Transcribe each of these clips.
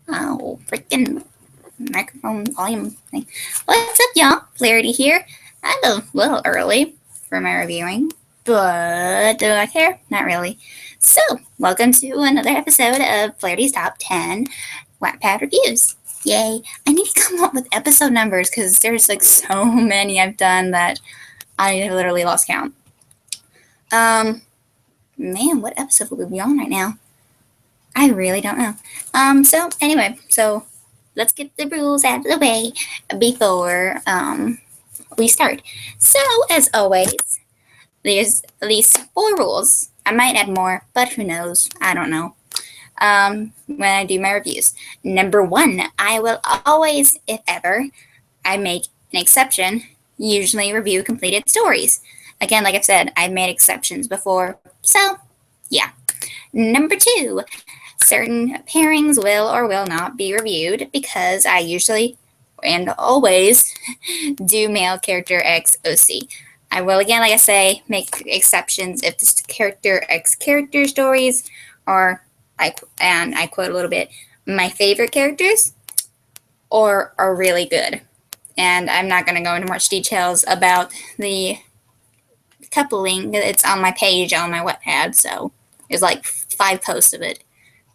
Oh, freaking microphone volume thing. What's up, y'all? Flarity here. I'm a little early for my reviewing, but do I care? Not really. So, welcome to another episode of Flarity's Top 10 Wattpad Reviews. Yay. I need to come up with episode numbers because there's like so many I've done that I literally lost count. Man, what episode would we be on right now? I really don't know. So anyway, let's get the rules out of the way before we start. So as always, there's at least 4 rules. I might add more, but who knows? I don't know. When I do my reviews. Number 1, I will always, if ever, I make an exception, usually review completed stories. Again, like I've said, I've made exceptions before, so yeah. Number 2, certain pairings will or will not be reviewed because I usually and always do male character X OC. I will, again, like I say, make exceptions if this character X character stories are, and I quote a little bit, my favorite characters or are really good. And I'm not going to go into much details about the coupling. It's on my page on my Wattpad, so there's like 5 posts of it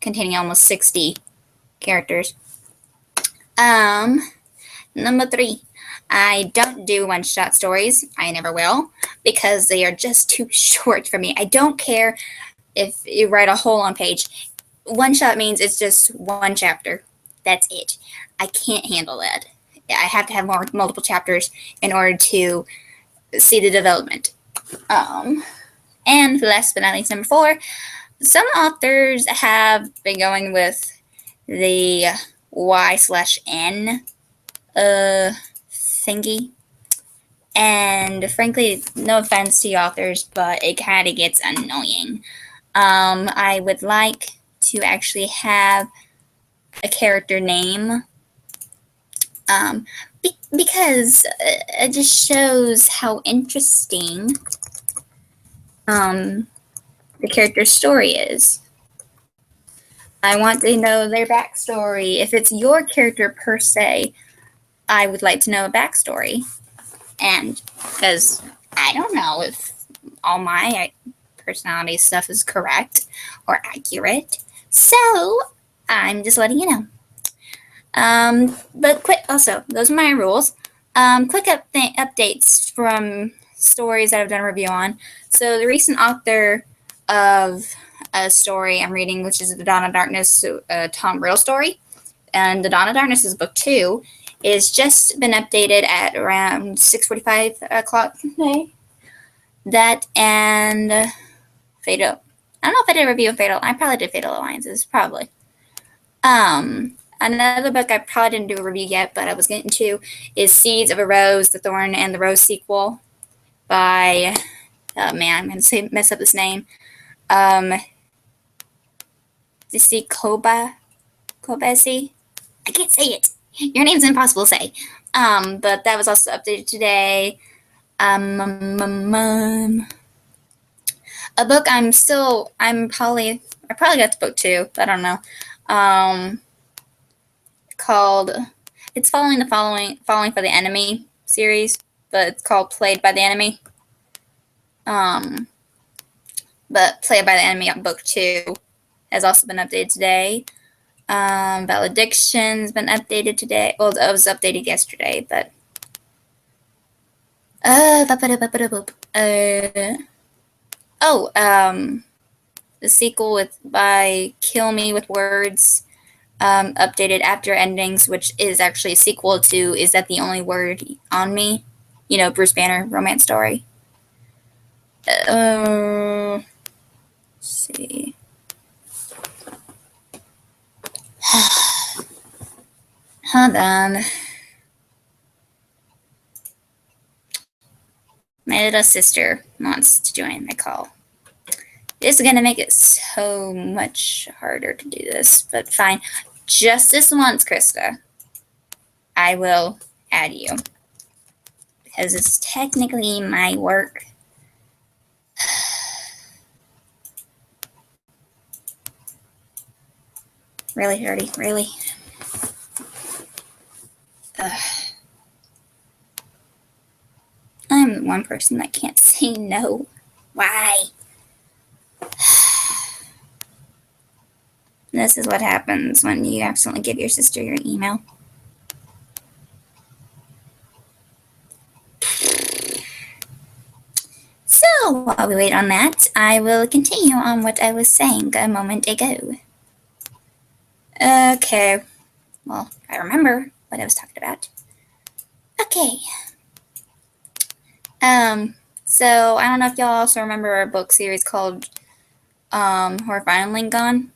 containing almost 60 characters. Number 3, I don't do one-shot stories. I never will because they are just too short for me. I don't care if you write a whole on page. One-shot means it's just one chapter. That's it. I can't handle that. I have to have multiple chapters in order to see the development. And last but not least, number 4, some authors have been going with the Y/N thingy. And frankly, no offense to the authors, but it kind of gets annoying. I would like to actually have a character name because it just shows how interesting the character's story is. I want to know their backstory. If it's your character per se, I would like to know a backstory. And because I don't know if all my personality stuff is correct or accurate, so I'm just letting you know. But quick, also, those are my rules. Quick updates from stories that I've done a review on. So the recent author of a story I'm reading, which is the Dawn of Darkness, Tom Riddle story, and the Dawn of Darkness is book 2, is just been updated at around 6:45 o'clock today. That and Fatal. I don't know if I did a review of Fatal. I probably did Fatal Alliances, probably. Another book I probably didn't do a review yet, but I was getting to, is Seeds of a Rose, the Thorn and the Rose sequel by, I'm going to mess up this name. Kobesi? I can't say it. Your name's impossible to say. But that was also updated today. A book I probably got to book 2, but I don't know. Called, it's following Falling for the Enemy series, but it's called Played by the Enemy. But Played by the Enemy book 2 has also been updated today. Valediction's been updated today. Well, it was updated yesterday, but the sequel by Kill Me with Words, updated after endings, which is actually a sequel to Is That the Only Word on Me? You know, Bruce Banner romance story. Let's see. Hold on. My little sister wants to join my call. This is going to make it so much harder to do this, but fine. Just this once, Krista, I will add you. Because it's technically my work. Really, Hardy, really? one person that can't say no. Why? This is what happens when you accidentally give your sister your email. So, while we wait on that, I will continue on what I was saying a moment ago. Okay, well, I remember what I was talking about. Okay. So I don't know if y'all also remember a book series called Horrifying Lingon,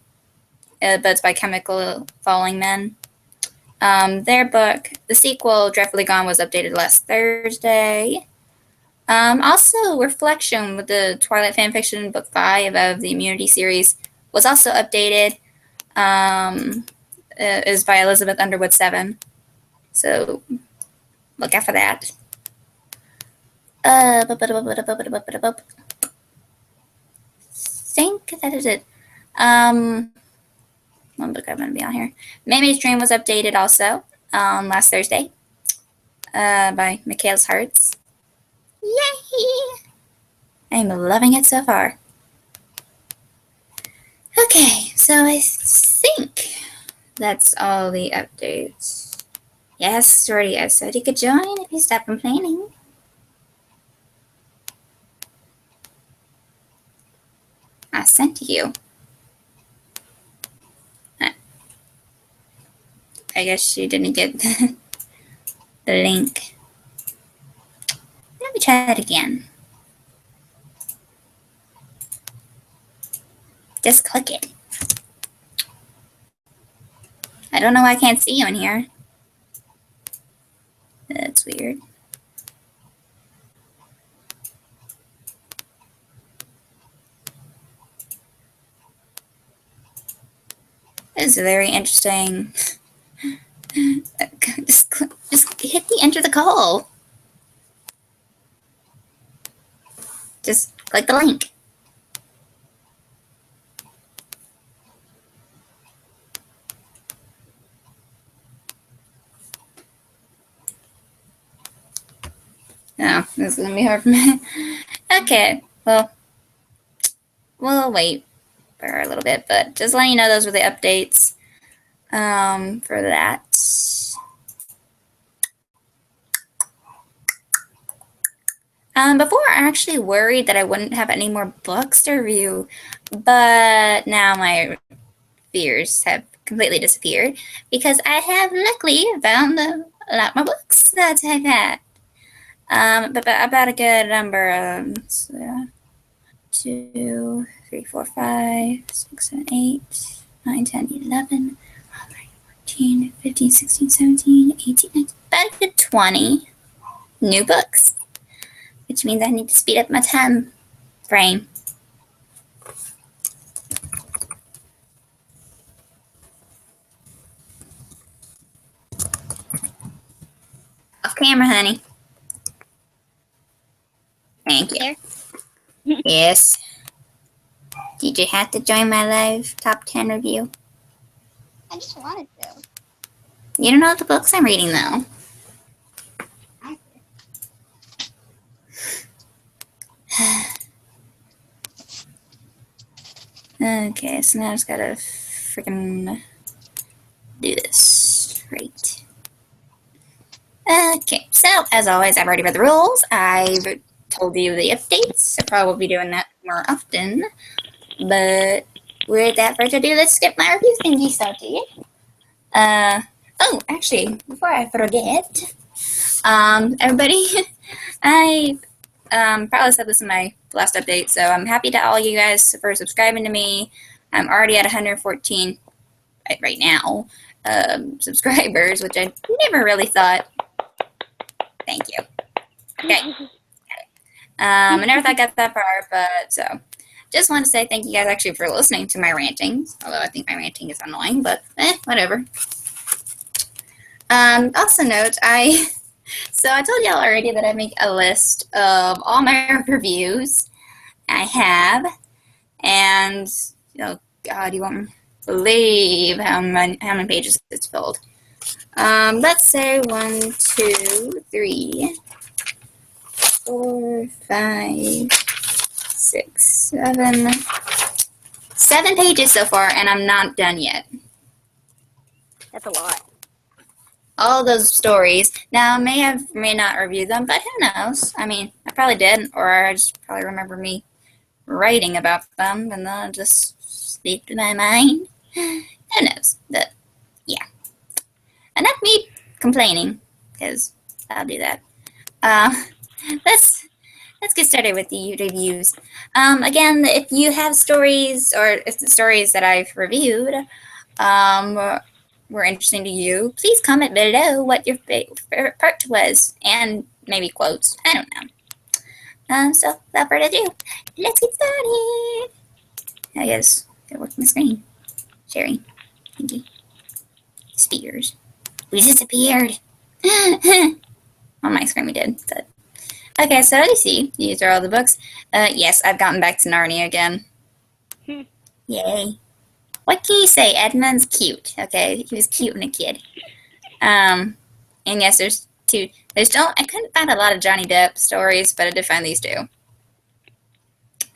but it's by Chemical Falling Men. Their book, the sequel, Dreadfully Gone, was updated last Thursday. Also, Reflection with the Twilight fanfiction book 5 of the Immunity series was also updated. Is by Elizabeth Underwood 7. So look out for that. Think that is it. One book I'm going to be on here. Maymay's Dream was updated also last Thursday by Michaela's Hearts. Yay! I'm loving it so far. Okay, so I think that's all the updates. Yes, Jordy, I said you could join if you stop complaining. I sent you. I guess you didn't get the link. Let me try it again. Just click it. I don't know why I can't see you in here. That's weird. This is very interesting. Just hit the enter the call. Just click the link. Oh, this is gonna be hard for me. Okay, well, we'll wait for a little bit, but just letting you know those were the updates for that. Before, I actually worried that I wouldn't have any more books to review, but now my fears have completely disappeared because I have luckily found a lot more books that I've had. But about a good number, 2, 3, 4, 5, 6, 7, 8, 9, 10, 11, 14, 15, 16, 17, 18, 19, about a good 20 new books, which means I need to speed up my time frame. Off camera, honey. Thank you. Yes. Did you have to join my live top 10 review? I just wanted to. You don't know the books I'm reading, though. Okay, so now I just gotta freaking do this. Right. Okay, so as always, I've already read the rules. I've told you the updates. I'll probably be doing that more often. But without further ado, let's skip my review thingy started. Oh, actually, before I forget, everybody, I probably said this in my last update, so I'm happy to all you guys for subscribing to me. I'm already at 114 right now subscribers, which I never really thought. Thank you. Okay. I never thought I got that far, but so just want to say thank you guys actually for listening to my rantings, although I think my ranting is annoying, but whatever. Also note, so I told y'all already that I make a list of all my reviews I have, and God, you won't believe how many pages it's filled. Let's say 1, 2, 3, 4, 5, 6, 7. 7 pages so far, and I'm not done yet. That's a lot. All those stories. Now, I may not review them, but who knows? I mean, I probably did, or I just probably remember me writing about them, and then it just slipped in my mind. Who knows? But, yeah. Enough me complaining, because I'll do that. Let's get started with the reviews. Again, if you have stories, or if the stories that I've reviewed were interesting to you, please comment below what your favorite part was, and maybe quotes. I don't know. So, without further ado, let's get started. I guess they're working the screen. Sharing. Thank you. Spears. We disappeared. On my screen we did. But. Okay, so you see, these are all the books. Yes, I've gotten back to Narnia again. Yay. What can you say? Edmund's cute. Okay, he was cute when a kid. And yes, there's 2. I couldn't find a lot of Johnny Depp stories, but I did find these 2.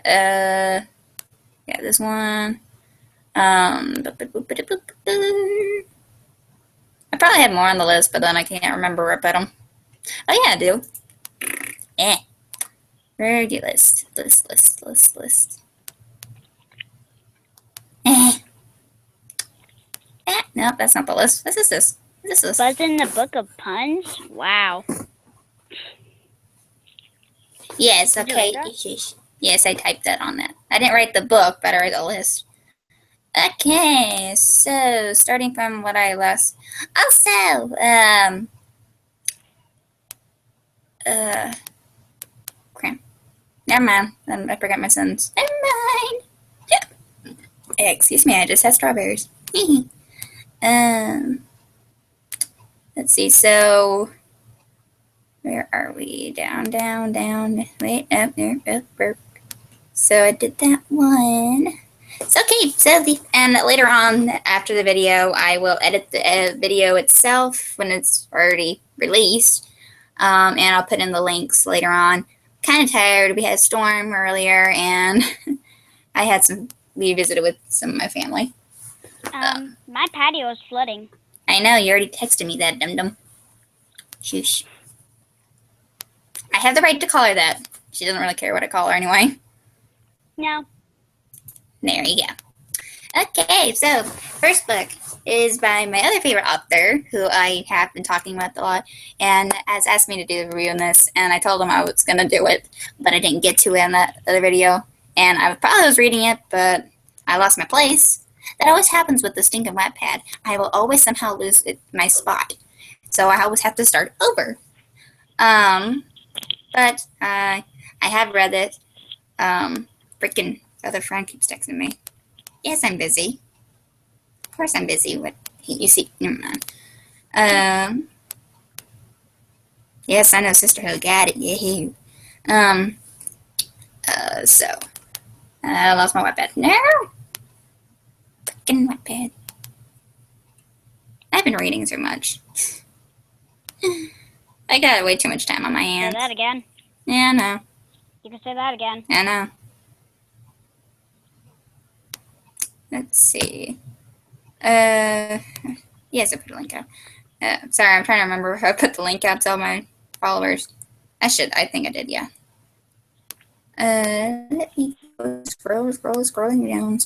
Yeah, this one. I probably had more on the list, but then I can't remember where I put them. Oh yeah, I do. Where do you list? List. Nope, that's not the list. This is this. This is. Buzz in the Book of Puns? Wow. Yes, okay. Yes, I typed that on that. I didn't write the book, but I wrote the list. Okay, so starting from what I last. Also, crap. Never mind. I forgot my sentence. Never mind. Yeah. Excuse me, I just had strawberries. Let's see, so where are we? Down. Wait, up there. Up. So I did that one. So okay, and later on after the video, I will edit the video itself when it's already released, and I'll put in the links later on. Kind of tired. We had a storm earlier, and we visited with some of my family. My patio is flooding. I know, you already texted me that, dum-dum. Shush. I have the right to call her that. She doesn't really care what I call her anyway. No. There you go. Okay, so first book is by my other favorite author, who I have been talking about a lot, and has asked me to do the review on this, and I told him I was going to do it, but I didn't get to it in that other video, and I probably was reading it, but I lost my place. That always happens with the stinking Wattpad. I will always somehow lose my spot, so I always have to start over. But I have read it. Freaking other friend keeps texting me. Yes, I'm busy. Of course I'm busy. What you see? Never mind. Yes, I know Sisterhood got it. Yahoo. So I lost my Wattpad. No. Freaking Wattpad. I've been reading so much. I got way too much time on my hands. Say that again. Yeah, I know. You can say that again. I know. Let's see. Yes, I put a link out. Sorry, I'm trying to remember how I put the link out to all my followers. I think I did, yeah. Let me go scrolling down.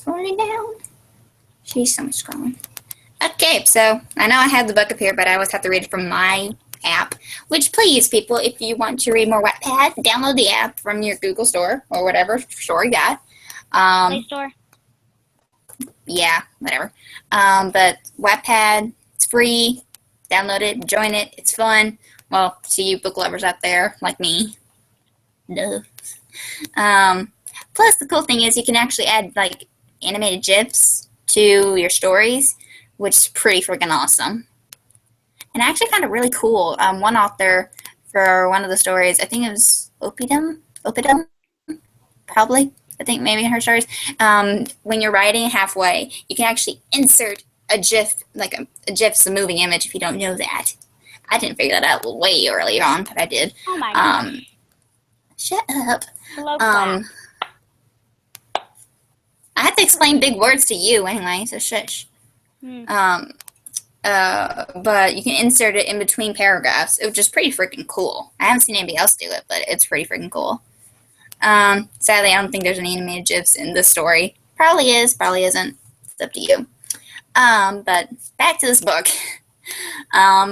She's so much scrolling. Okay, so I know I have the book up here, but I always have to read it from my app. Which, please, people, if you want to read more Wattpad, download the app from your Google store or whatever store you got. Play Store. Yeah, whatever. But Wattpad, it's free. Download it, join it. It's fun. Well, see you book lovers out there like me. Duh. Plus, the cool thing is you can actually add like animated GIFs to your stories, which is pretty freaking awesome. And I actually found it really cool. One author for one of the stories, I think it was Opidum, probably. I think maybe in her stories. When you're writing halfway, you can actually insert a GIF, like a GIF's a moving image if you don't know that. I didn't figure that out way early on, but I did. Oh my gosh. Shut up. Slow clap. I have to explain big words to you anyway, so shush. But you can insert it in between paragraphs, which is pretty freaking cool. I haven't seen anybody else do it, but it's pretty freaking cool. Sadly, I don't think there's any animated GIFs in this story. Probably is, probably isn't. It's up to you. But back to this book.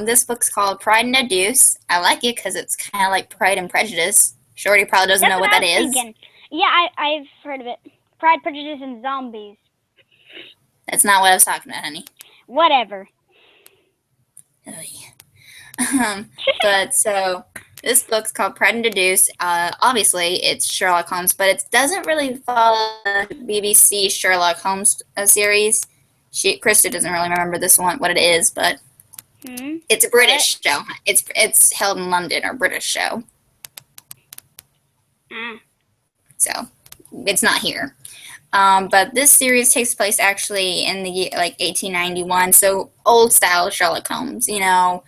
This book's called Pride and Deuce. I like it because it's kind of like Pride and Prejudice. Shorty probably doesn't know what that is. Thinking. Yeah, I've heard of it. Pride, Prejudice, and Zombies. That's not what I was talking about, honey. Whatever. But so this book's called Pride and Deuce. Obviously, it's Sherlock Holmes, but it doesn't really follow the BBC Sherlock Holmes series. Krista doesn't really remember this one, what it is, but it's a British show. It's held in London, or British show. So it's not here. But this series takes place actually in the 1891, so old style Sherlock Holmes, you know,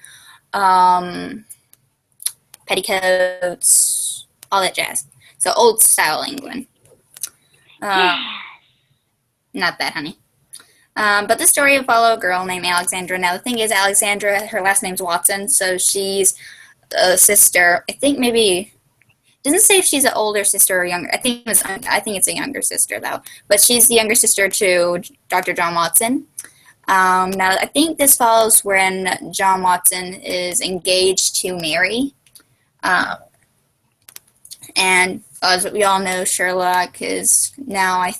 petticoats, all that jazz. So old style England. Not that, honey. But the story will follow a girl named Alexandra. Now the thing is, Alexandra, her last name's Watson, so she's a sister. I think maybe. Doesn't say if she's an older sister or younger. I think it's a younger sister though. But she's the younger sister to Dr. John Watson. Now I think this follows when John Watson is engaged to Mary, and as we all know, Sherlock is now I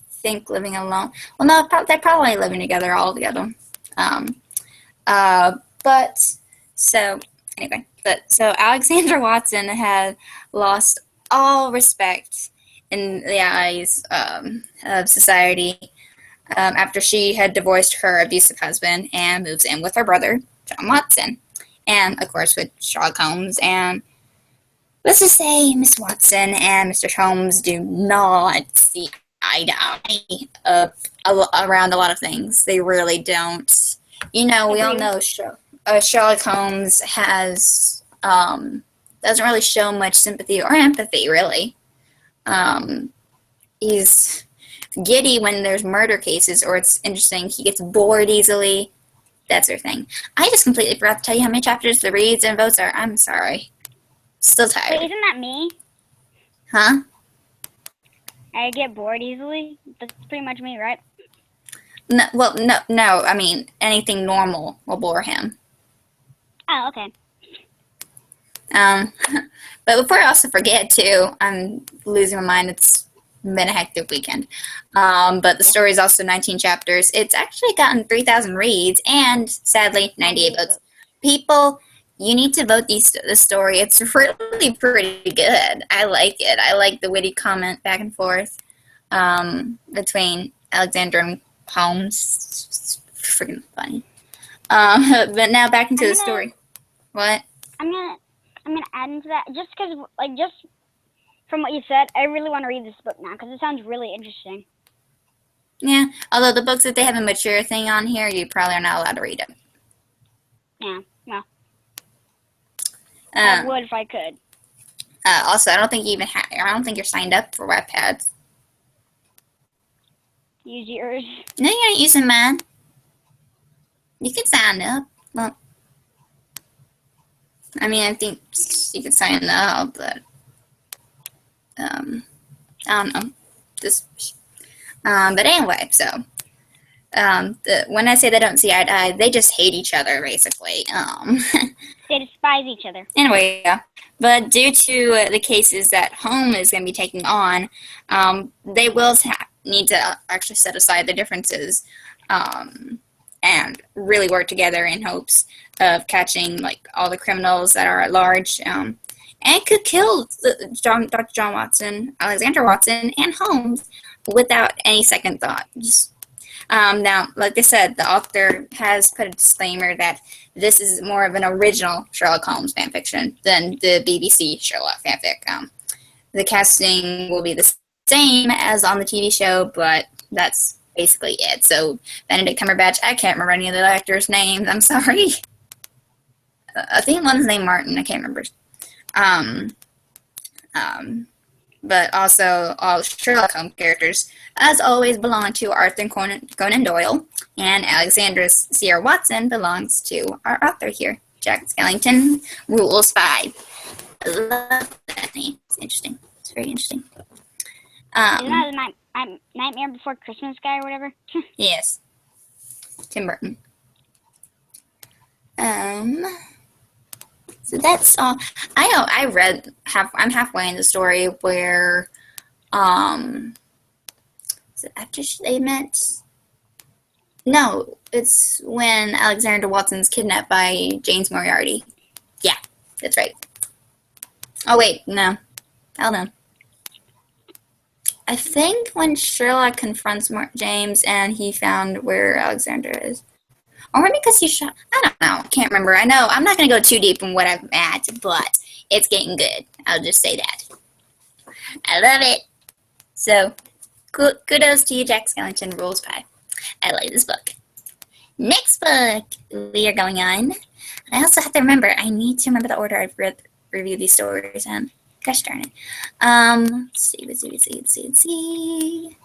think living alone. Well, no, they're probably living together all together. But so anyway. So Alexandra Watson had lost all respect in the eyes of society after she had divorced her abusive husband and moves in with her brother, John Watson. And, of course, with Sherlock Holmes. And let's just say Miss Watson and Mr. Holmes do not see eye to eye around a lot of things. They really don't. You know, we all know Sherlock Holmes has doesn't really show much sympathy or empathy, really. He's giddy when there's murder cases or it's interesting. He gets bored easily. That sort of thing. I just completely forgot to tell you how many chapters the reads and votes are. I'm sorry. Still tired. Wait, isn't that me? Huh? I get bored easily? That's pretty much me, right? No, well, no. I mean, anything normal will bore him. Oh, okay. But before I also forget, too, I'm losing my mind. It's been a hectic weekend. But the story is also 19 chapters. It's actually gotten 3,000 reads and, sadly, 98 votes. People, you need to vote this story. It's really pretty good. I like it. I like the witty comment back and forth between Alexandra and Holmes. It's freaking funny. But now back into the story. What? I'm gonna add into that just because, just from what you said, I really want to read this book now because it sounds really interesting. Yeah, although the books that they have a mature thing on here, you probably are not allowed to read them. Yeah, well, I would if I could. Also, I don't think you're signed up for Wattpad. Use yours. No, you're not using mine. You can sign up. Well, I mean, I think you could sign up, but I don't know. But anyway, so when I say they don't see eye to eye, they just hate each other, basically. They despise each other. Anyway, yeah. But due to the cases that Holmes is going to be taking on, they will need to actually set aside the differences and really work together in hopes of catching all the criminals that are at large, and could kill Dr. John Watson, Alexander Watson, and Holmes without any second thought. Now, like I said, the author has put a disclaimer that this is more of an original Sherlock Holmes fanfiction than the BBC Sherlock fanfic. The casting will be the same as on the TV show, but that's basically it. So, Benedict Cumberbatch, I can't remember any of the actors' names. I'm sorry. I think one's named Martin. I can't remember. But also all Sherlock Holmes characters, as always, belong to Arthur Conan Doyle, and Alexandra Sierra Watson belongs to our author here, Jack Skellington. Rules 5. I love that name. It's interesting. It's very interesting. Isn't that the Nightmare Before Christmas guy or whatever? Yes. Tim Burton. So that's all. I know I read I'm halfway in the story where is it after they met? No, it's when Alexander Watson's kidnapped by James Moriarty. Yeah, that's right. Oh wait, no. Hold on. I think when Sherlock confronts James and he found where Alexander is. Or maybe because he shot. I don't know. Can't remember. I know. I'm not going to go too deep in what I'm at, but it's getting good. I'll just say that. I love it. So, kudos to you, Jack Skellington. Rules 5. I like this book. Next book we are going on. I also have to remember. I need to remember the order I've reviewed these stories in. Gosh darn it. Let's see.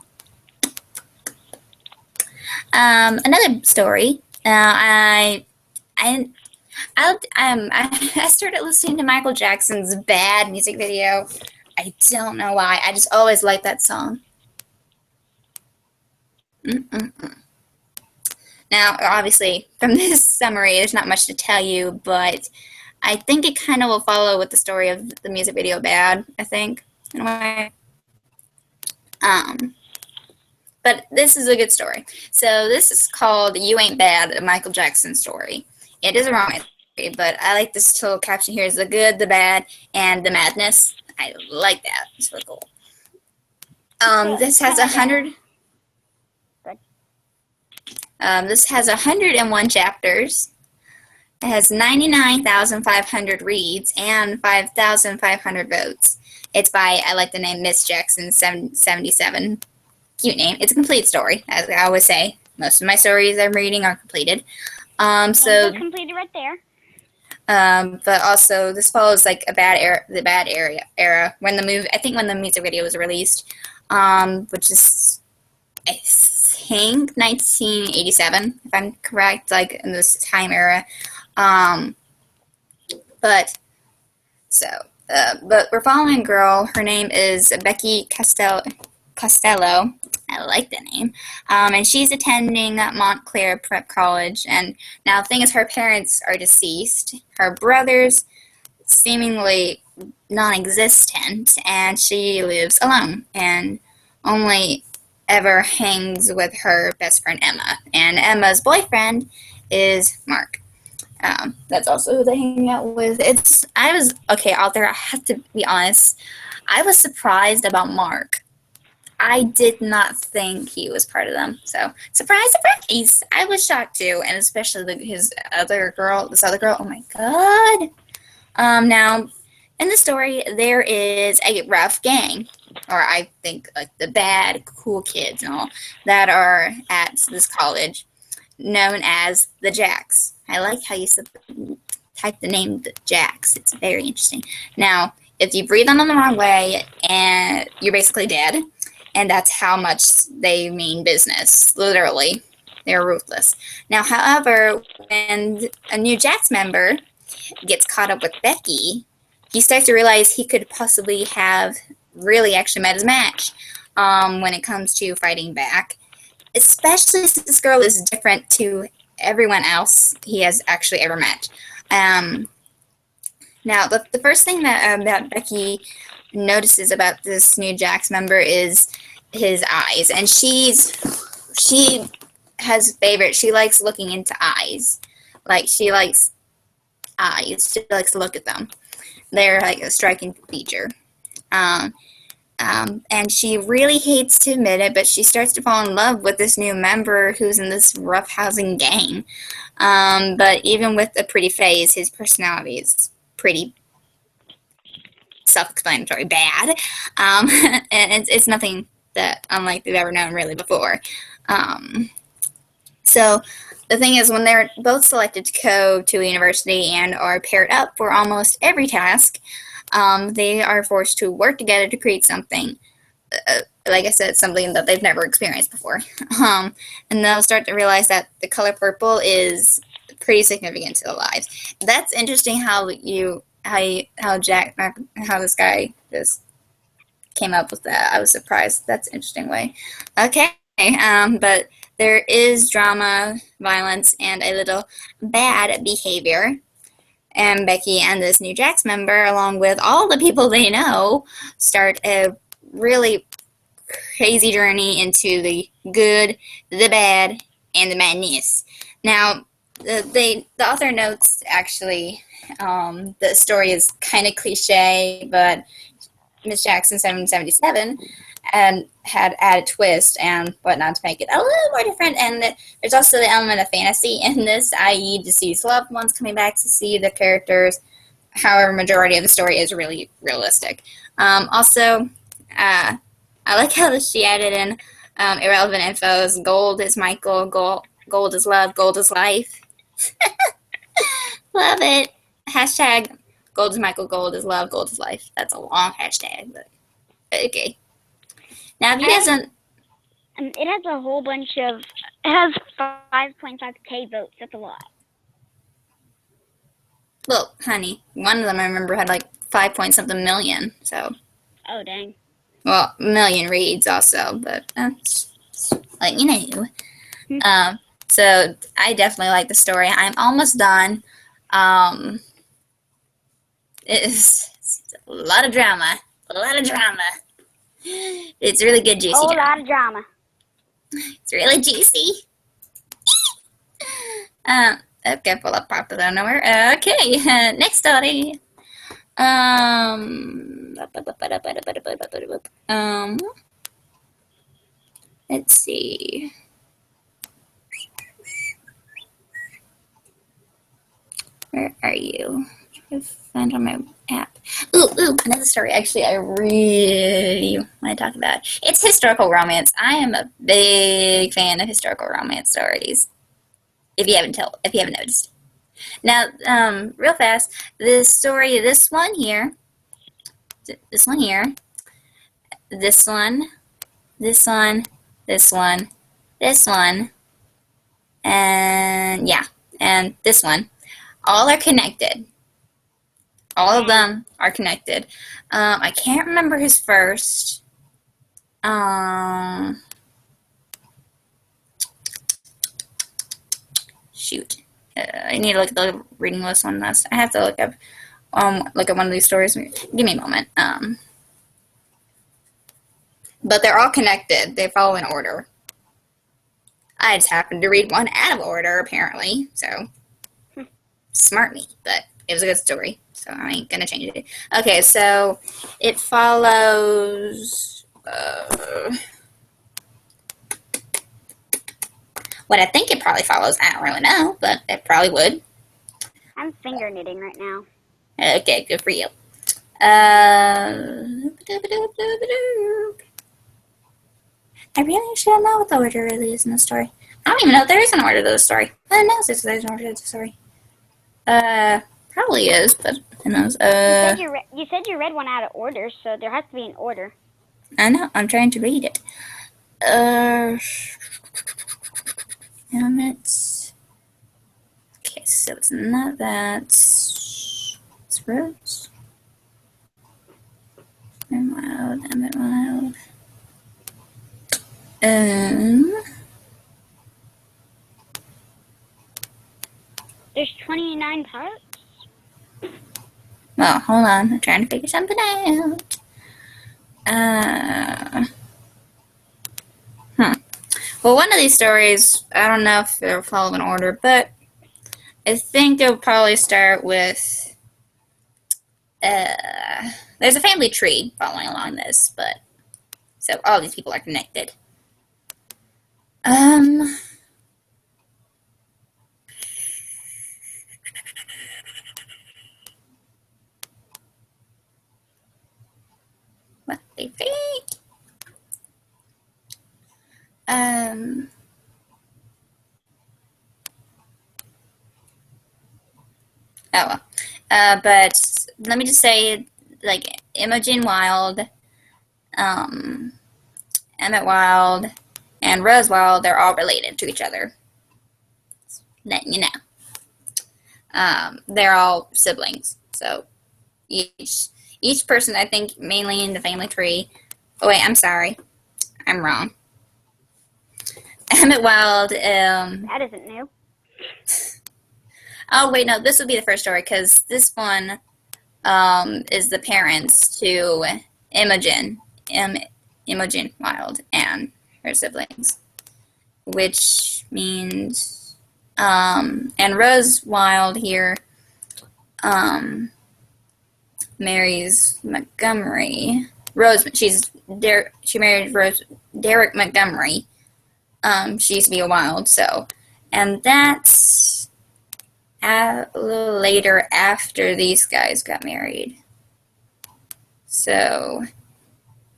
Another story. I started listening to Michael Jackson's Bad music video. I don't know why. I just always liked that song. Now, obviously, from this summary, there's not much to tell you, but I think it kind of will follow with the story of the music video Bad, I think, in a way. But this is a good story. So this is called You Ain't Bad, a Michael Jackson story. It is a romance story, but I like this little caption here is the good, the bad, and the madness. I like that. It's really cool. This has 100. This has 101 chapters. It has 99,500 reads and 5,500 votes. It's by, I like the name, Miss Jackson 77. Cute name. It's a complete story, as I always say. Most of my stories I'm reading are completed. So completed right there. But also this follows like the bad era when the movie. I think when the music video was released, which is I think 1987, if I'm correct, like in this time era. But we're following a girl. Her name is Becky Costello. I like the name. And she's attending Montclair Prep College. And now the thing is, her parents are deceased. Her brother's seemingly non-existent, and she lives alone and only ever hangs with her best friend Emma. And Emma's boyfriend is Mark. That's also who they hang out with. Out there, I have to be honest. I was surprised about Mark. I did not think he was part of them. So, surprise, surprise! I was shocked too, and especially this other girl. Oh my god! Now, in the story, there is a rough gang, or I think like the bad, cool kids and all that are at this college, known as the Jacks. I like how you type the name the Jacks. It's very interesting. Now, if you breathe on them the wrong way, and you're basically dead. And that's how much they mean business. Literally, they're ruthless. Now, however, when a new Jacks member gets caught up with Becky, he starts to realize he could possibly have really actually met his match when it comes to fighting back. Especially since this girl is different to everyone else he has actually ever met. Now, the first thing that Becky notices about this new Jacks member is his eyes, and she has favorites. She likes looking into eyes. Like, she likes eyes. She likes to look at them. They're like a striking feature. And she really hates to admit it, but she starts to fall in love with this new member who's in this roughhousing gang. But even with a pretty face, his personality is pretty self-explanatory bad. And it's nothing that unlike they've ever known really before. So the thing is, when they're both selected to go to a university and are paired up for almost every task, They are forced to work together to create something. Like I said, something that they've never experienced before. And they'll start to realize that the color purple is pretty significant to their lives. That's interesting how this guy just came up with that. I was surprised. That's an interesting way. Okay, but there is drama, violence, and a little bad behavior. And Becky and this new Jax member, along with all the people they know, start a really crazy journey into the good, the bad, and the madness. Now, the author notes actually the story is kind of cliche, but Miss Jackson 777 and had added twist and whatnot to make it a little more different. And there's also the element of fantasy in this, i.e., deceased loved ones coming back to see the characters. However, majority of the story is really realistic. Also, I like how she added in irrelevant infos. Gold is Michael. Gold is love. Gold is life. Love it. Hashtag gold is Michael. Gold is love. Gold is life. That's a long hashtag, but okay. Now, if you guys don't... It has a whole bunch of... It has 5.5k votes. That's a lot. Well, honey, one of them I remember had like 5-point-something million, so... Oh, dang. Well, million reads also, but just let you know. So I definitely like the story. I'm almost done. It's a lot of drama. A lot of drama. It's really good, juicy Oh, a drama. lot of drama. It's really juicy. Okay, pull up pop out of nowhere. Okay, next story. Let's see. Where are you? I find on my app. Ooh, another story. Actually, I really want to talk about. It's historical romance. I am a big fan of historical romance stories. If you haven't noticed. Now, real fast, this story, this one here, this one, and yeah, and this one, all are connected. All of them are connected. I can't remember his first. Shoot. I need to look at the reading list on this. I have to look at one of these stories. Give me a moment. But they're all connected. They follow in order. I just happened to read one out of order, apparently. So, smart me. But it was a good story. So, I ain't going to change it. Okay, so it follows... what I think it probably follows, I don't really know, but it probably would. I'm finger knitting right now. Okay, good for you. I really should know what the order really is in the story. I don't even know if there is an order to the story. I don't know if there's an order to the story. Probably is, but who knows? You said you read one out of order, so there has to be an order. I know, I'm trying to read it. It's... Okay, so it's not that. It's Rose. I'm loud. There's 29 parts? Well, hold on. I'm trying to figure something out. Well, one of these stories, I don't know if they'll follow in order, but I think it'll probably start with, there's a family tree following along this, but, so all these people are connected. What they think? Oh well. But let me just say, like Imogen Wild, Emmett Wild, and Rose Wild, they're all related to each other. Just letting you know. They're all siblings. So each person, I think, mainly in the family tree. Oh wait, I'm sorry, I'm wrong. Emmett Wild. That isn't new. Oh wait, no, this would be the first story because this one is the parents to Imogen, Imogen Wild, and her siblings, which means and Rose Wild here marries Montgomery. She married Derek Montgomery. She used to be a Wild, so, and that's a little later after these guys got married. So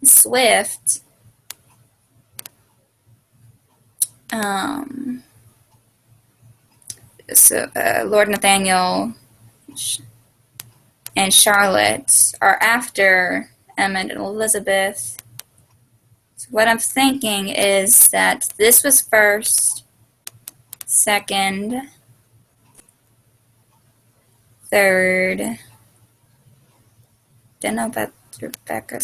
Swift, Lord Nathaniel and Charlotte are after Emma and Elizabeth. So what I'm thinking is that this was first, second, third. Don't know about Rebecca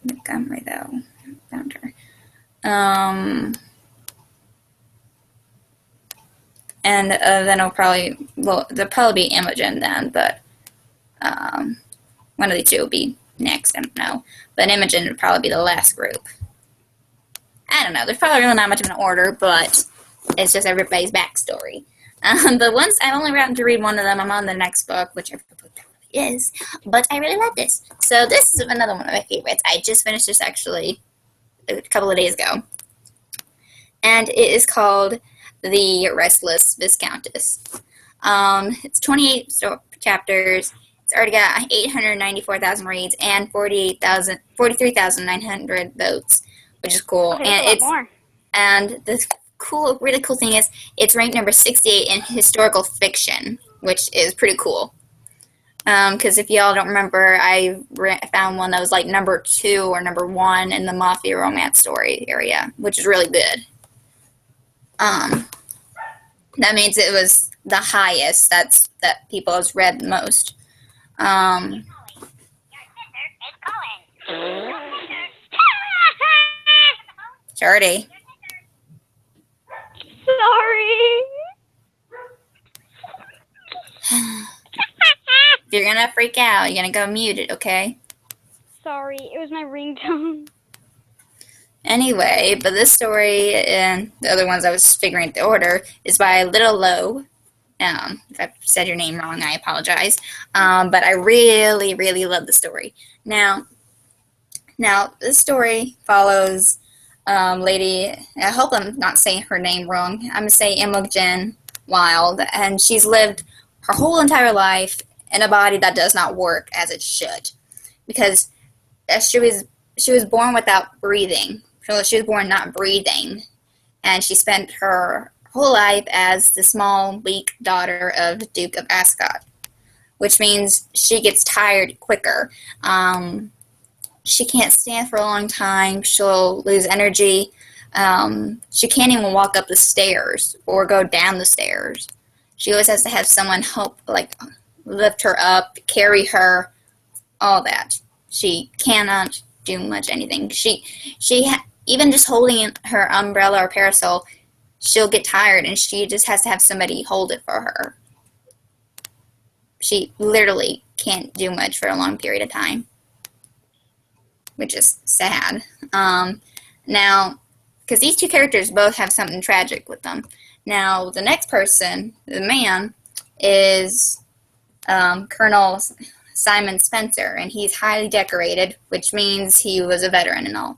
Montgomery though. Found her. And then there'll probably be Imogen then, but one of the two will be next. I don't know, but Imogen would probably be the last group. I don't know. There's probably really not much of an order, but it's just everybody's backstory. But once I've only gotten to read one of them, I'm on the next book, whichever book that really is. But I really love this. So this is another one of my favorites. I just finished this actually a couple of days ago, and it is called The Restless Viscountess. It's 28 chapters. It's already got 894,000 reads and 43,900 votes, which is cool. Okay, and it's a lot more. And the really cool thing is it's ranked number 68 in historical fiction, which is pretty cool. Because if y'all don't remember, I found one that was like number 2 or number 1 in the mafia romance story area, which is really good. That means it was the highest that people has read the most. Jordy. Sorry. If you're gonna freak out, you're gonna go mute it, okay? Sorry, it was my ringtone. Anyway, but this story and the other ones I was figuring out the order is by Little Low. If I said your name wrong, I apologize. But I really, really love the story. Now, this story follows lady, I hope I'm not saying her name wrong. I'm going to say Imogen Wild, and she's lived her whole entire life in a body that does not work as it should. Because she was born without breathing. So she was born not breathing, and she spent her whole life as the small, weak daughter of the Duke of Ascot, which means she gets tired quicker. She can't stand for a long time. She'll lose energy. She can't even walk up the stairs or go down the stairs. She always has to have someone help, like, lift her up, carry her, all that. She cannot do much anything. Even just holding her umbrella or parasol, she'll get tired, and she just has to have somebody hold it for her. She literally can't do much for a long period of time, which is sad. Now, because these two characters both have something tragic with them. Now, the next person, the man, is Colonel Simon Spencer, and he's highly decorated, which means he was a veteran and all.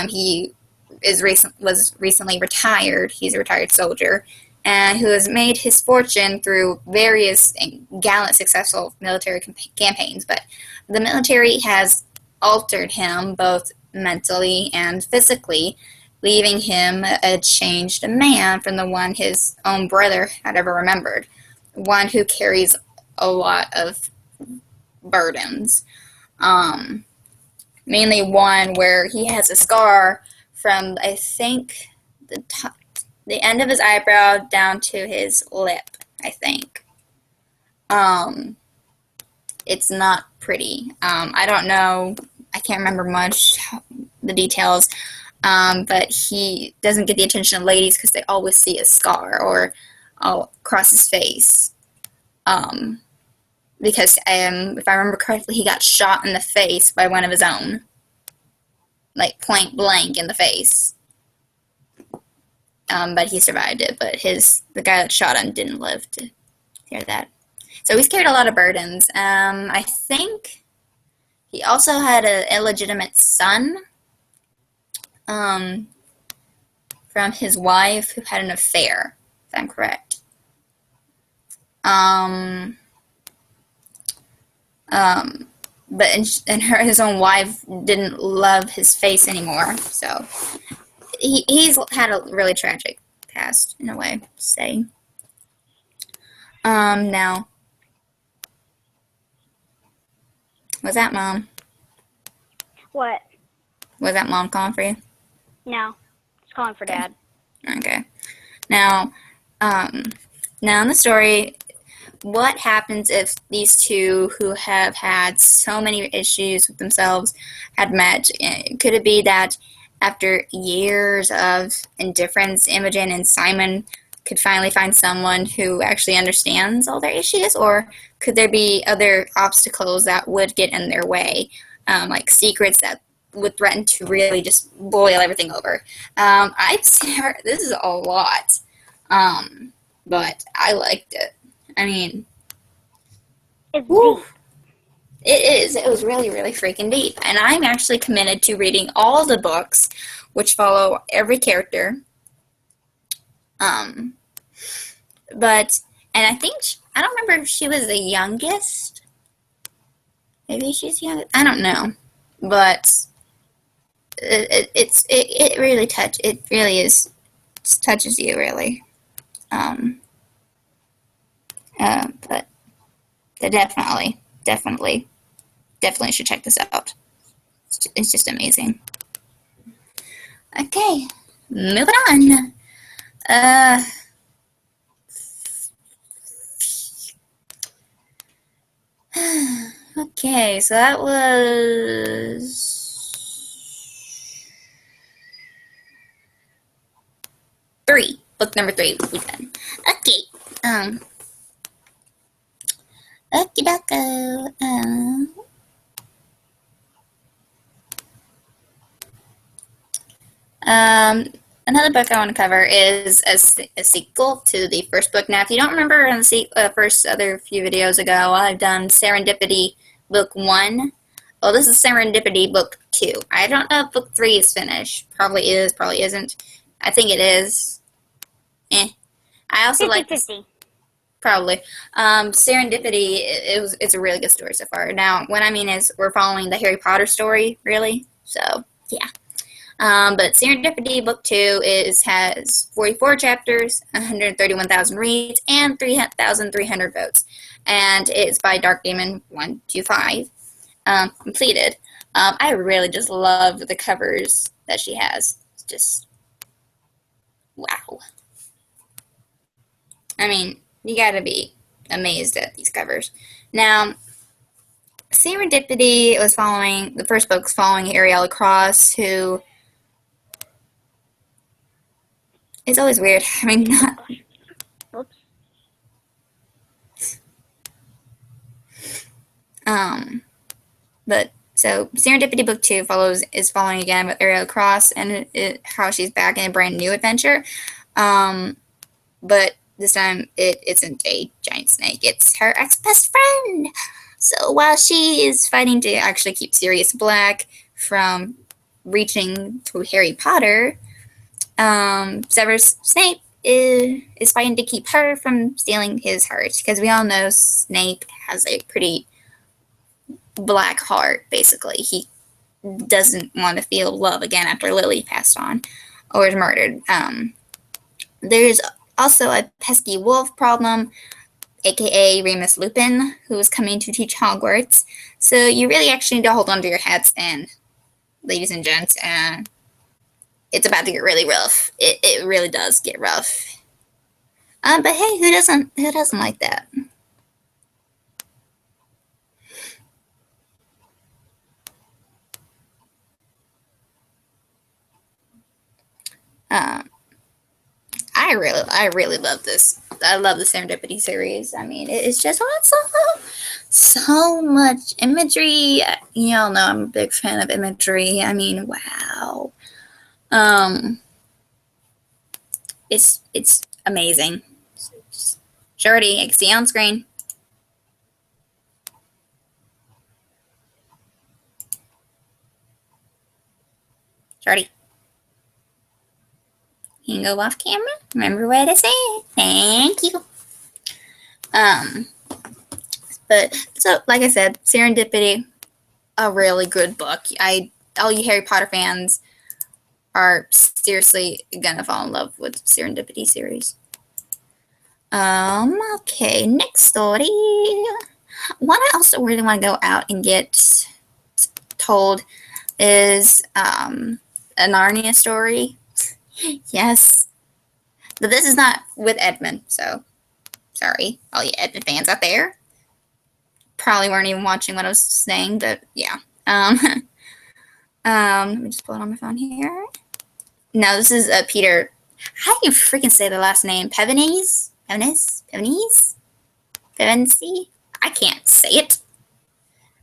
He was recently retired. He's a retired soldier, and who has made his fortune through various gallant, successful military campaigns. But the military has altered him both mentally and physically, leaving him a changed man from the one his own brother had ever remembered, one who carries a lot of burdens. Mainly one where he has a scar from, I think, the end of his eyebrow down to his lip, I think. It's not pretty. I don't know. I can't remember much the details. But he doesn't get the attention of ladies because they always see a scar or across his face. Because if I remember correctly, he got shot in the face by one of his own, like point blank in the face. But he survived it. But the guy that shot him didn't live to hear that. So he's carried a lot of burdens. I think he also had an illegitimate son from his wife who had an affair, if I'm correct. But his own wife didn't love his face anymore, so he's had a really tragic past, in a way, to say. Now, was that Mom? What? Was that Mom calling for you? No. It's calling for Dad. Okay. Now in the story, what happens if these two who have had so many issues with themselves had met? Could it be that after years of indifference, Imogen and Simon could finally find someone who actually understands all their issues? Or could there be other obstacles that would get in their way, like secrets that would threaten to really just boil everything over? I've seen her, this is a lot, but I liked it. I mean, it's deep. It is. It was really, really freaking deep. And I'm actually committed to reading all the books, which follow every character. But, and I think, I don't remember if she was the youngest. Maybe she's young. I don't know. But it really touches you, really. But definitely should check this out. It's just amazing. Okay, moving on. Okay, so that was book number 3 we done. Okay, okie dokie. Another book I want to cover is a sequel to the first book. Now, if you don't remember in the first other few videos ago, I've done Serendipity Book 1. Well, this is Serendipity Book 2. I don't know if Book 3 is finished. Probably is, probably isn't. I think it is. I also 50-50. like this. Probably. Serendipity, it's a really good story so far. Now, what I mean is we're following the Harry Potter story, really. So, yeah. But Serendipity Book 2 has 44 chapters, 131,000 reads, and 3,300 votes. And it's by Dark Demon 125. Completed. I really just love the covers that she has. It's just, wow. I mean, you gotta be amazed at these covers. Now, Serendipity was following, the first book's following Ariella Cross, who is always weird having not. Whoops. But so Serendipity Book 2 is following again with Ariella Cross and how she's back in a brand new adventure. But this time it isn't a giant snake; it's her ex-best friend. So while she is fighting to actually keep Sirius Black from reaching to Harry Potter, Severus Snape is fighting to keep her from stealing his heart, because we all know Snape has a pretty black heart. Basically, he doesn't want to feel love again after Lily passed on or is murdered. There's also a pesky wolf problem. aka Remus Lupin, who is coming to teach Hogwarts. So you really actually need to hold on to your hats, and ladies and gents, and it's about to get really rough. It really does get rough. But hey, who doesn't like that? Um, I really love this. I love the Serendipity series. I mean, it's just so much imagery. You all know I'm a big fan of imagery. I mean, wow. It's amazing. Shorty, I can see you on screen. Shorty. You can go off camera. Remember what I said. Thank you. But so like I said, Serendipity, a really good book. All you Harry Potter fans are seriously gonna fall in love with Serendipity series. Okay, next story. One I also really want to go out and get told is a Narnia story. Yes. But this is not with Edmund, so sorry, all you Edmund fans out there. Probably weren't even watching what I was saying, but yeah. Let me just pull it on my phone here. No, this is Peter. How do you freaking say the last name? Pevenese? Pevenese? I can't say it.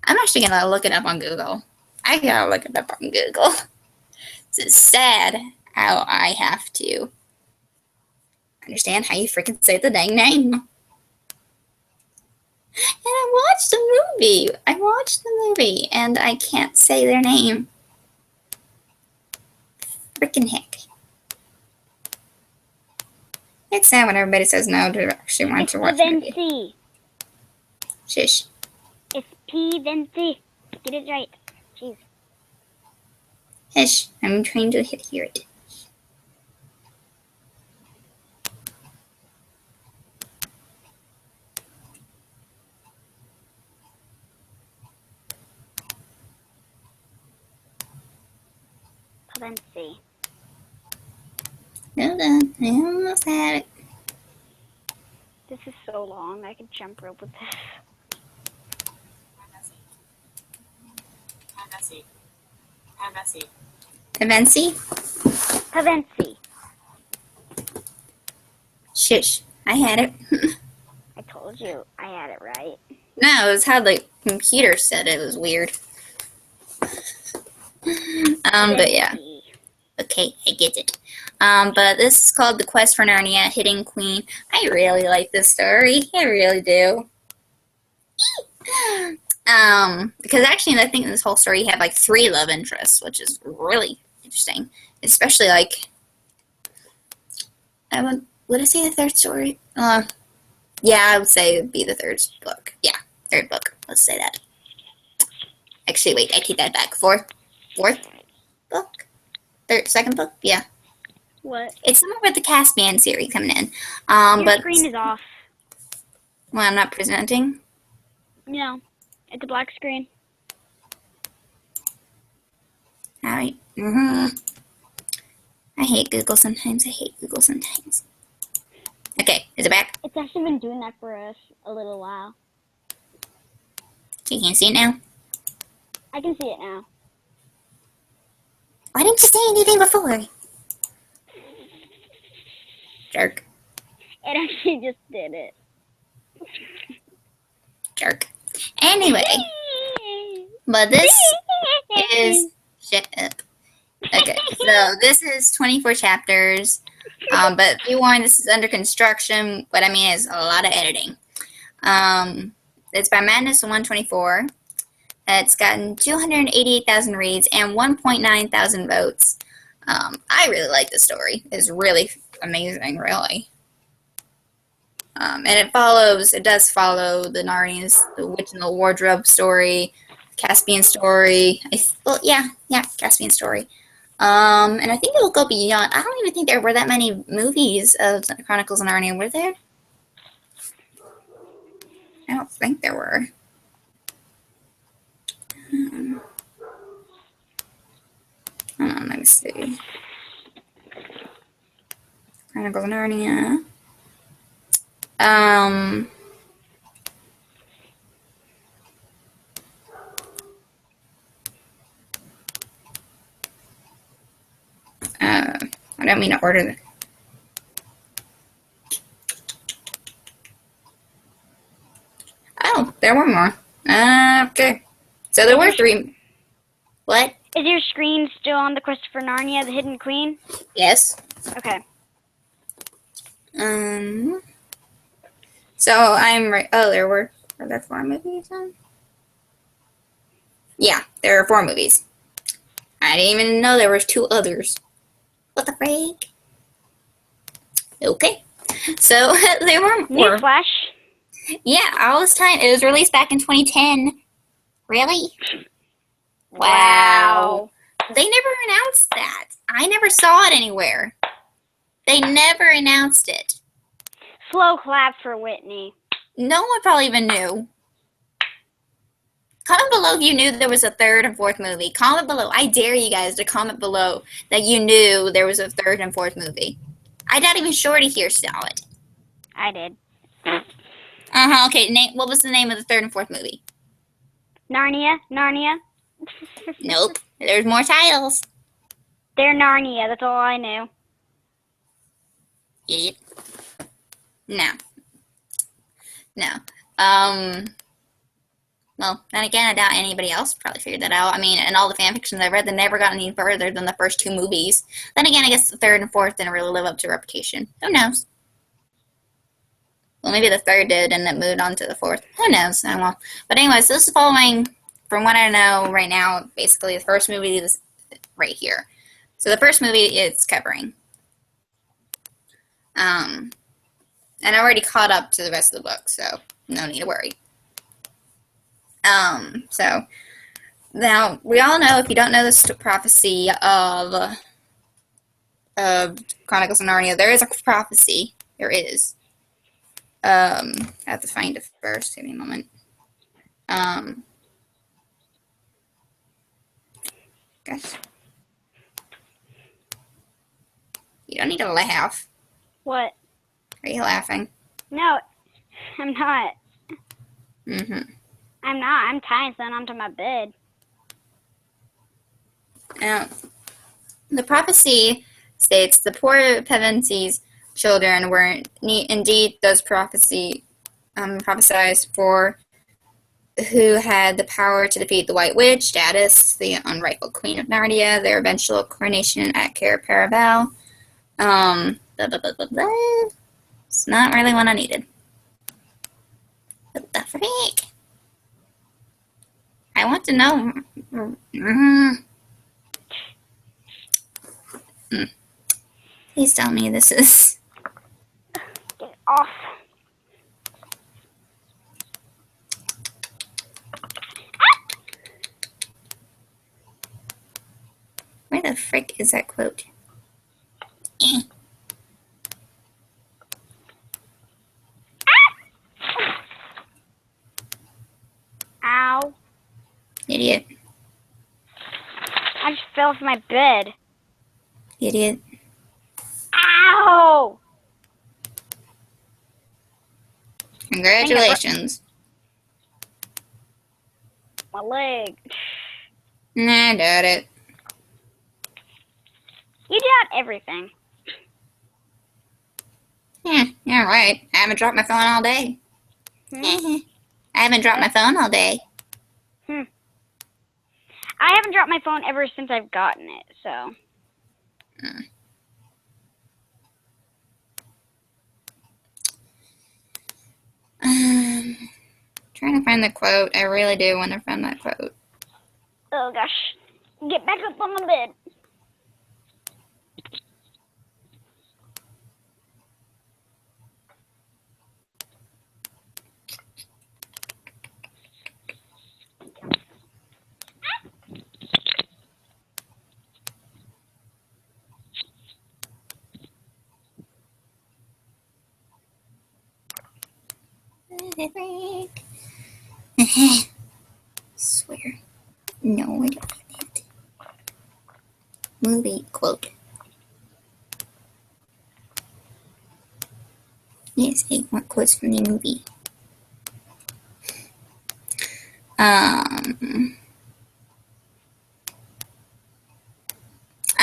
I'm actually gonna look it up on Google. I gotta look it up on Google. It's sad how I have to understand how you freaking say the dang name. And I watched the movie, and I can't say their name. Freaking heck. It's sad when everybody says no to actually want to watch the movie. Shush. It's P then C. Get it right. Jeez. Hush. I'm trying to hear it. Then C. Hold on. I almost had it. This is so long. I could jump rope with this. Pevensie? Shush. I had it. I told you I had it right. No, it was how the computer said it. It was weird. But yeah. Okay, I get it. But this is called The Quest for Narnia, Hidden Queen. I really like this story. I really do. Because actually, I think in this whole story you have like 3 love interests, which is really interesting. Especially like, would I say the third story? Yeah, I would say it would be the third book. Yeah, third book. Let's say that. Actually, wait, I take that back. Fourth book? Second book? Yeah. What? It's somewhere with the Caspian series coming in. Your But screen is off. Well, I'm not presenting. No, it's a black screen. Alright. I hate Google sometimes. Okay, is it back? It's actually been doing that for us a little while. So you can't see it now? I can see it now. Why didn't you say anything before? Jerk. It actually just did it. Jerk. Anyway, but this is... Shut up. Okay, so this is 24 chapters, but be warned, this is under construction. What I mean is a lot of editing. It's by Madness 124. It's gotten 288,000 reads and 1.9 thousand votes. I really like this story. It's really amazing, really. And it does follow the Narnia's, the Witch in the Wardrobe story, Caspian story. Caspian story. And I think it will go beyond. I don't even think there were that many movies of Chronicles of Narnia, were there? don't think there were. Hold on, let me see. Chronicles of Narnia. I don't mean to order the. Oh, there were more. Okay. So there were 3. What? Is your screen still on the Christopher Narnia, the Hidden Queen? Yes. Okay. So I'm right. Oh, were there 4 movies then? Yeah, there are 4 movies. I didn't even know there was 2 others. What the freak? Okay. So there were 4. Newsflash. Yeah, all this time. It was released back in 2010. Really? Wow. They never announced that. I never saw it anywhere. They never announced it. Slow clap for Whitney. No one probably even knew. Comment below if you knew there was a 3rd and 4th movie. Comment below. I dare you guys to comment below that you knew there was a 3rd and 4th movie. I'm not even Shorty here saw it. I did. Okay, what was the name of the 3rd and 4th movie? Narnia. Nope. There's more titles. They're Narnia. That's all I knew. Idiot. No. Well, then again, I doubt anybody else probably figured that out. I mean, in all the fan fictions I read, they never got any further than the first 2 movies. Then again, I guess the 3rd and 4th didn't really live up to reputation. Who knows? Well, maybe the 3rd did, and it moved on to the 4th. Who knows? Oh, well. But anyways, this is following, from what I know right now, basically the first movie is right here. So the first movie it's covering. And I already caught up to the rest of the book, so no need to worry. So now we all know, if you don't know this prophecy of Chronicles of Narnia, there is a prophecy. There is. I have to find it first. Give me a moment. Gosh. You don't need to laugh. What? Are you laughing? No, I'm not. I'm not. I'm tying something onto my bed. The prophecy states the poor Pevensies children were indeed those prophesied for, who had the power to defeat the White Witch, Status, the unrightful Queen of Narnia, their eventual coronation at Cair Paravel. It's not really what I needed. What the freak? I want to know. Please tell me this is. Get it off. Where the frick is that quote? Ow. Idiot. I just fell off my bed. Idiot. Ow! Congratulations. My leg. Nah, I doubt it. You doubt everything. Yeah, you're right. I haven't dropped my phone all day. I haven't dropped my phone all day. I haven't dropped my phone ever since I've gotten it, so. Trying to find the quote. I really do want to find that quote. Oh gosh. Get back up on the bed. Swear. No, I don't have it. Movie quote. Yes, I want quotes from the movie.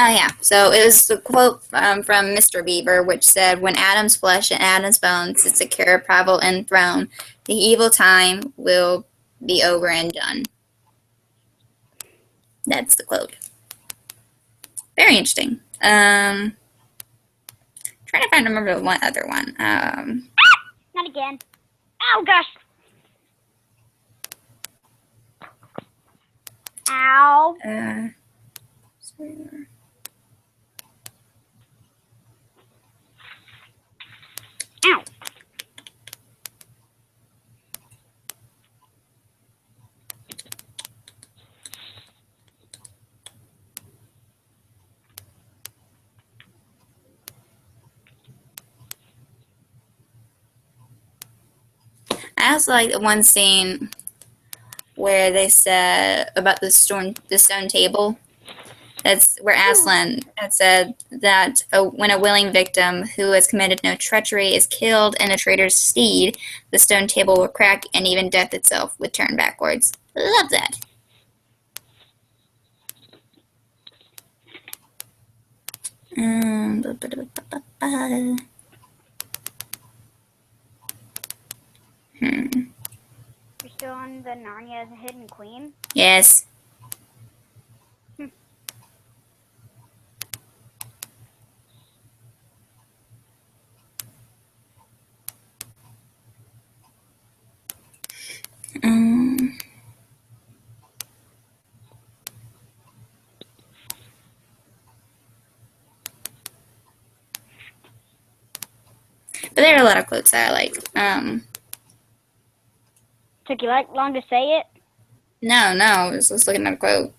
Oh yeah, so it was the quote from Mr. Beaver, which said, "When Adam's flesh and Adam's bones is secure, prival, and throne, the evil time will be over and done." That's the quote. Very interesting. Trying to find remember one other one. Not again. Oh gosh. Ow. Ow. I also like the one scene where they said about the stone table. That's where Aslan had said that when a willing victim who has committed no treachery is killed in a traitor's stead, the stone table will crack and even death itself would turn backwards. Love that. You're still on the Narnia's Hidden Queen? Yes. But there are a lot of quotes that I like. Took you like long to say it? No, I was just looking at a quote.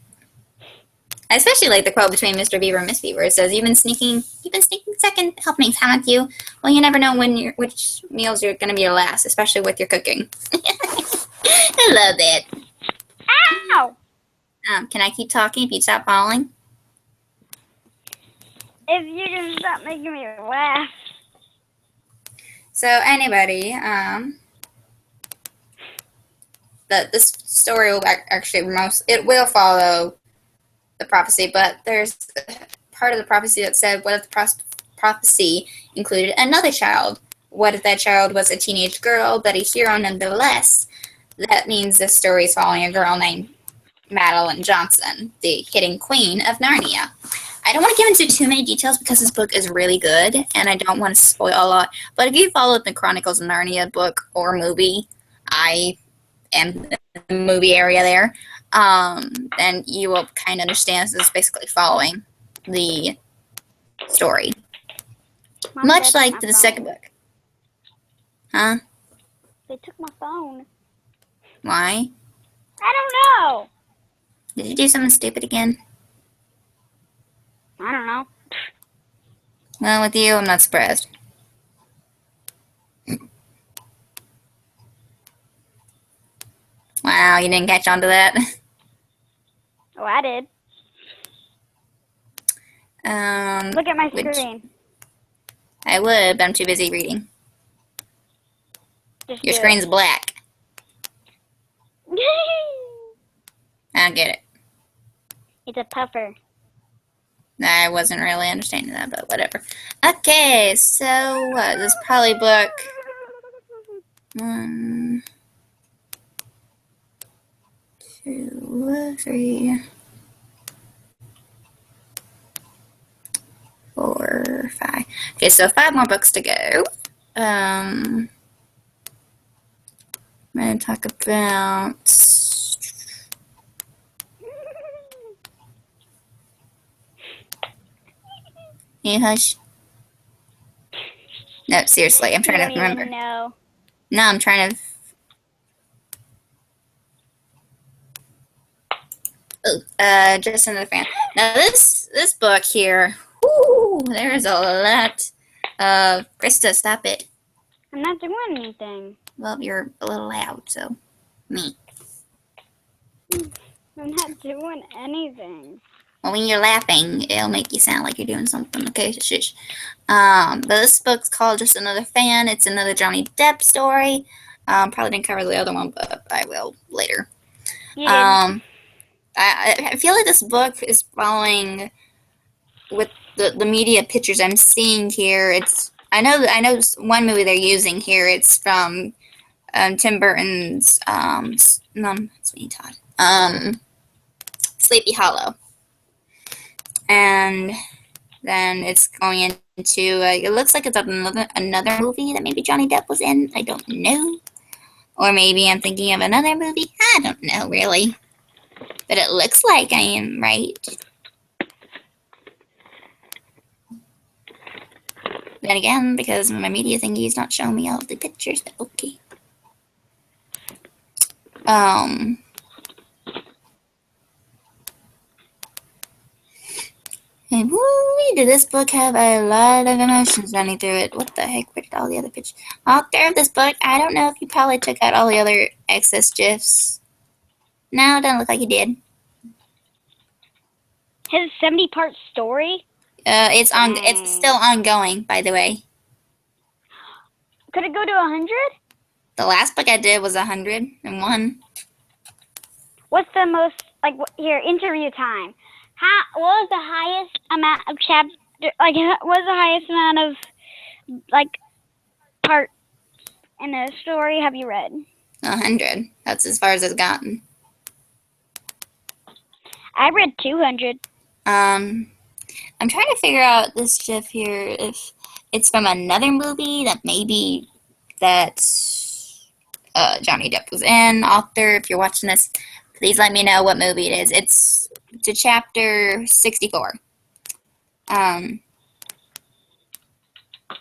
I especially like the quote between Mr. Beaver and Miss Beaver. It says, "You've been sneaking second helpings, haven't you? Well, you never know which meals you're going to be your last, especially with your cooking." I love that. Ow! Can I keep talking if you stop falling? If you can stop making me laugh. So anybody, this story will actually it will follow the prophecy, but there's part of the prophecy that said, what if the prophecy included another child? What if that child was a teenage girl, but a hero nonetheless? That means this story is following a girl named Madeline Johnson, the hidden queen of Narnia. I don't want to get into too many details because this book is really good, and I don't want to spoil a lot. But if you follow the Chronicles of Narnia book or movie, I am in the movie area there, then you will kind of understand this is basically following the story. Mom, Much Dad, like the second book. Huh? They took my phone. Why? I don't know. Did you do something stupid again? I don't know. Well, with you, I'm not surprised. Wow, you didn't catch on to that? Oh, I did. Look at my screen. I would, but I'm too busy reading. Just Your do screen's black. it. I don't get it. It's a puffer. I wasn't really understanding that, but whatever. Okay, so this is probably book 1, 2, 3, 4, 5. Okay, so 5 more books to go. I'm going to talk about... You hush. No, seriously, I'm trying to remember. No, No, I'm trying to... Oh, just another fan. Now this book here, whoo, there's a lot of... Krista, stop it. I'm not doing anything. Well, you're a little loud, so... Me. I'm not doing anything. Well, when you're laughing, it'll make you sound like you're doing something. Okay, shush. But this book's called Just Another Fan. It's another Johnny Depp story. Probably didn't cover the other one, but I will later. You did. I feel like this book is following with the media pictures I'm seeing here. I know one movie they're using here. It's from Tim Burton's Sweeney Todd. Sleepy Hollow. And then it's going into it looks like it's another movie that maybe Johnny Depp was in. I don't know. Or maybe I'm thinking of another movie. I don't know really. But it looks like I am right. Then again, because my media thingy is not showing me all of the pictures, but okay. And woo, did this book have a lot of emotions running through it? What the heck? Where did all the other pictures? Author of this book, I don't know if you probably took out all the other excess GIFs. No, it doesn't look like you did. His 70-part story? It's still ongoing, by the way. Could it go to 100? The last book I did was 101. What's the most, here, interview time. What was the highest amount of chapter, what was the highest amount of, part in a story have you read? 100. That's as far as it's gotten. I read 200. I'm trying to figure out this GIF here, if it's from another movie that maybe Johnny Depp was in. Author, if you're watching this, please let me know what movie it is. It's to chapter 64. Now,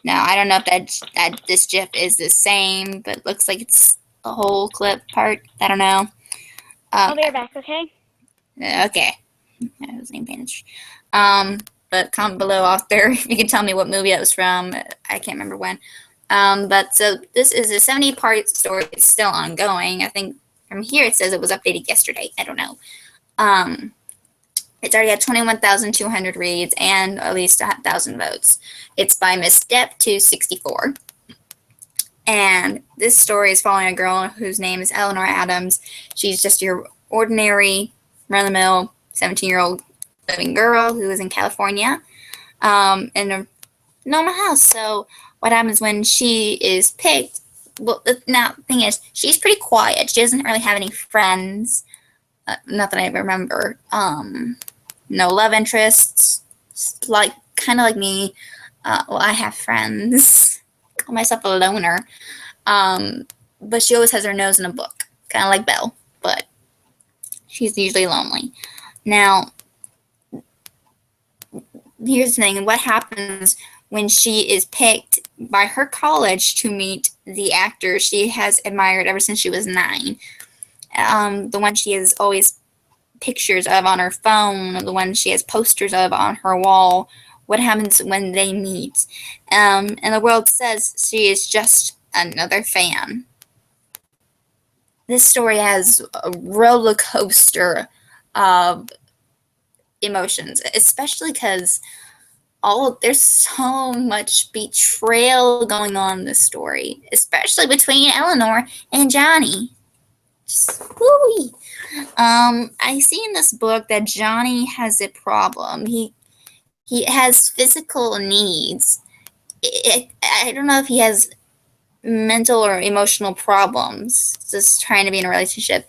I don't know if that this GIF is the same, but it looks like it's a whole clip part. I don't know. I'll be right back, okay? Okay. I wasn't even paying attention. But comment below, author, if you can tell me what movie it was from. I can't remember when. But so this is a 70-part story. It's still ongoing. I think from here it says it was updated yesterday. I don't know. It's already had 21,200 reads and at least 1,000 votes. It's by Miss Depp 264. And this story is following a girl whose name is Eleanor Adams. She's just your ordinary, run-of-the-mill 17-year-old living girl who is in California in a normal house. So what happens when she is picked? Well, now the thing is, she's pretty quiet. She doesn't really have any friends. Not that I remember. No love interests. Kind of like me. Well, I have friends. Call myself a loner. But she always has her nose in a book. Kind of like Belle. But she's usually lonely. Now, here's the thing. What happens when she is picked by her college to meet the actor she has admired ever since she was 9? The one she has always pictures of on her phone, the one she has posters of on her wall. What happens when they meet? And the world says she is just another fan. This story has a roller coaster of emotions, especially because there's so much betrayal going on in this story, especially between Eleanor and Johnny. Woo-wee. I see in this book that Johnny has a problem. He has physical needs. I don't know if he has mental or emotional problems. Just trying to be in a relationship,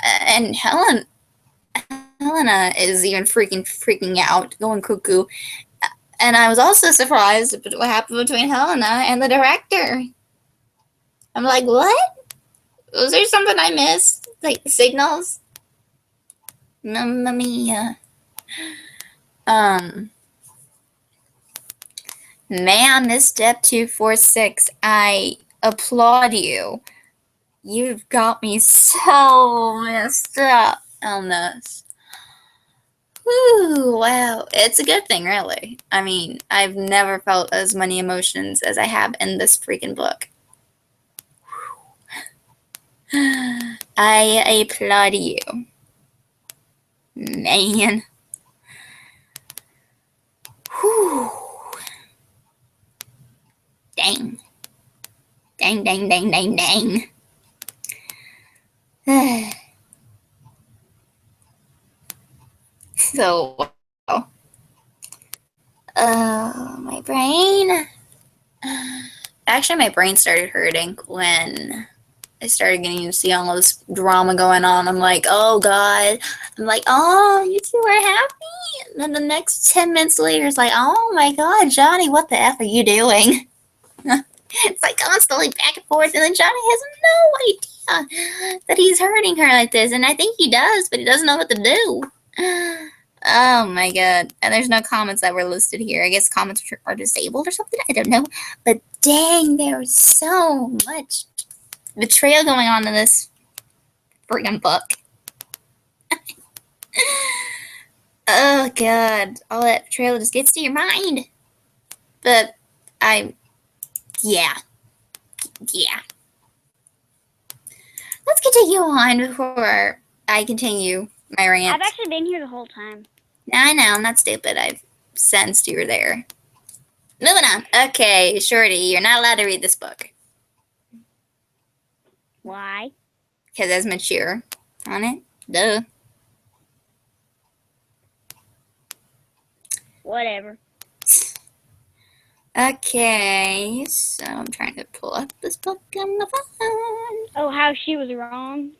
and Helena is even freaking out, going cuckoo. And I was also surprised at what happened between Helena and the director. I'm like, what? Was there something I missed? Like signals? Mamma mia. Man, Miss Step 246, I applaud you. You've got me so messed up on this. Whew, wow. It's a good thing, really. I mean, I've never felt as many emotions as I have in this freaking book. I applaud you. Man. Whew. Dang. Dang, dang, dang, dang, dang. So, my brain. Actually, my brain started hurting when I started getting to see all this drama going on. I'm like, oh God. I'm like, oh, you two are happy. And then the next 10 minutes later, it's like, oh my God, Johnny, what the F are you doing? It's like constantly back and forth. And then Johnny has no idea that he's hurting her like this. And I think he does, but he doesn't know what to do. Oh my God. And there's no comments that were listed here. I guess comments are disabled or something. I don't know. But dang, there was so much betrayal going on in this freaking book. Oh God. All that betrayal just gets to your mind. But yeah. Let's continue on before I continue my rant. I've actually been here the whole time. I know, I'm not stupid. I've sensed you were there. Moving on. Okay, Shorty, you're not allowed to read this book. Why? Because it's mature on it. Duh. Whatever. Okay, so I'm trying to pull up this book on the phone. Oh, how she was wrong.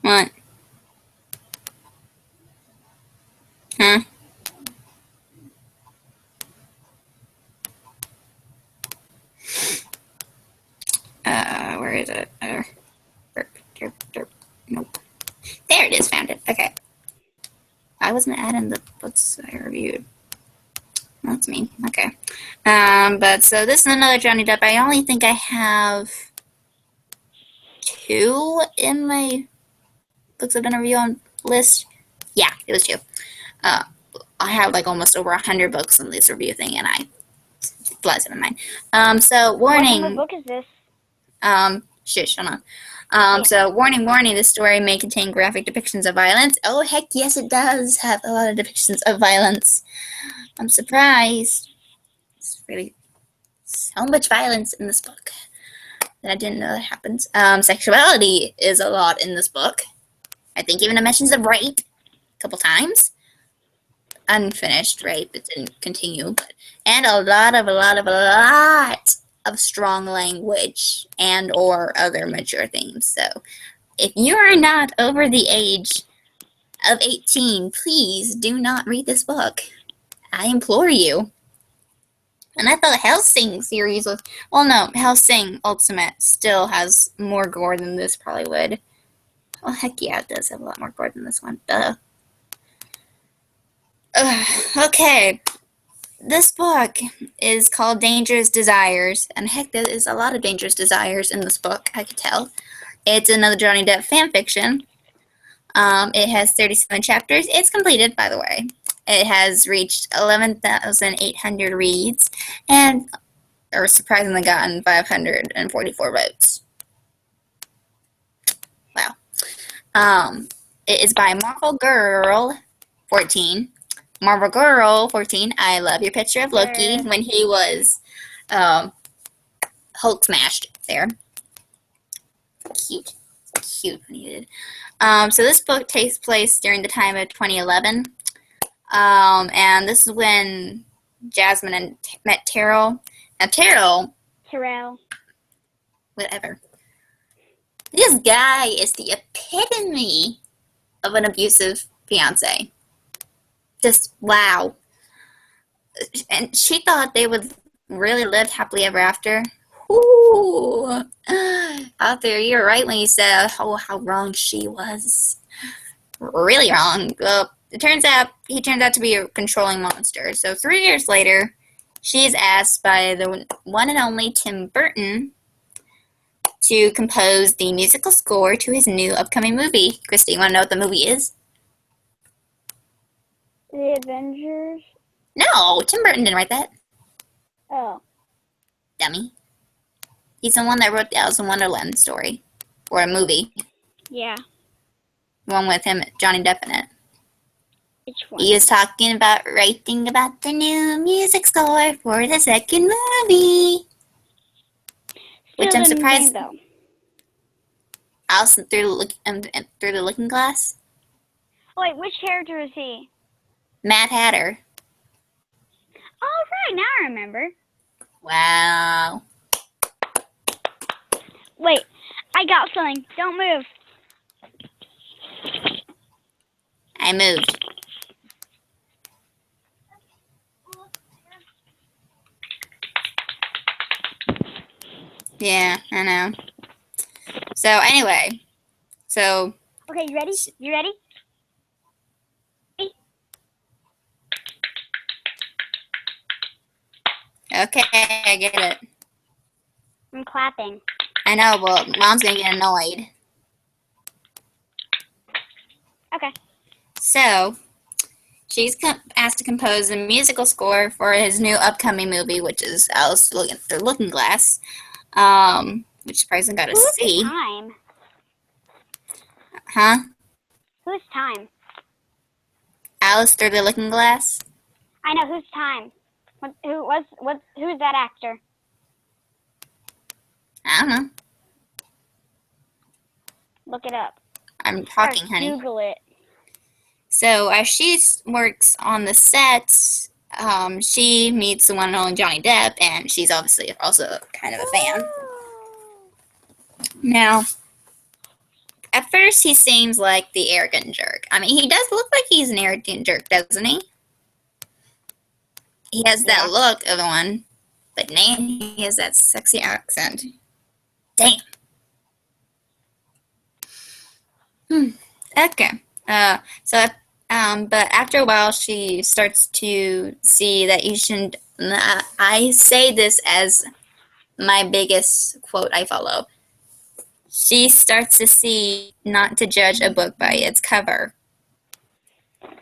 What? Huh? Where is it? Nope. There it is, found it. Okay. I wasn't adding the books I reviewed. That's me. Okay. But so this is another Johnny Depp. I only think I have 2 in my books I've done a review on list. Yeah, it was 2. I have like almost over 100 books on this review thing, and I flies in my mind. So warning. What book is this? Shush, hold on. So warning, this story may contain graphic depictions of violence. Oh, heck yes, it does have a lot of depictions of violence. I'm surprised. It's really so much violence in this book that I didn't know that happens. Sexuality is a lot in this book. I think even it mentions of rape a couple times. Unfinished rape, it didn't continue, and a lot of strong language and or other mature themes. So if you are not over the age of 18, please do not read this book. I implore you. And I thought Hellsing series was, well, no, Hellsing Ultimate still has more gore than this probably would. Well, heck yeah, it does have a lot more gore than this one. Duh. Okay. This book is called Dangerous Desires, and heck, there is a lot of dangerous desires in this book, I could tell. It's another Johnny Depp fan fiction. It has 37 chapters. It's completed, by the way. It has reached 11,800 reads, and surprisingly gotten 544 votes. Wow. It is by Marvel Girl 14. Marvel Girl 14, I love your picture of Loki when he was Hulk smashed there. Cute when he did. So this book takes place during the time of 2011. And this is when Jasmine met Terrell. Now Terrell, whatever. This guy is the epitome of an abusive fiance. Just wow. And she thought they would really live happily ever after. Ooh. Out there, you're right when you said, oh, how wrong she was. Really wrong. Well, he turns out to be a controlling monster. So 3 years later, she is asked by the one and only Tim Burton to compose the musical score to his new upcoming movie. Christy, you want to know what the movie is? The Avengers? No, Tim Burton didn't write that. Oh. Dummy. He's the one that wrote the Alice in Wonderland story. Or a movie. Yeah. one with him, Johnny Depp in it. Which one? He was talking about writing about the new music score for the second movie. Which I'm surprised. Though. Allison through the Looking Glass. Wait, which character is he? Mad Hatter. Oh, right, now I remember. Wow. Wait, I got something. Don't move. I moved. Yeah, I know. So anyway, Okay, you ready? You ready? okay, I get it. I'm clapping. I know, but Mom's gonna get annoyed. Okay. So, she's asked to compose a musical score for his new upcoming movie, which is Alice Through the Looking Glass, which you probably got to see. Who's time? Huh? Who's time? Alice Through the Looking Glass? I know, who's time? Who's that actor? I don't know. Look it up. I'm talking, Or honey. Google it. So as she works on the sets, she meets the one and only Johnny Depp, and she's obviously also kind of a fan. Now, at first he seems like the arrogant jerk. I mean, he does look like he's an arrogant jerk, doesn't he? He has that look of one, but man, he has that sexy accent. Damn. Okay. But after a while, she starts to see that you shouldn't. I say this as my biggest quote I follow. She starts to see not to judge a book by its cover.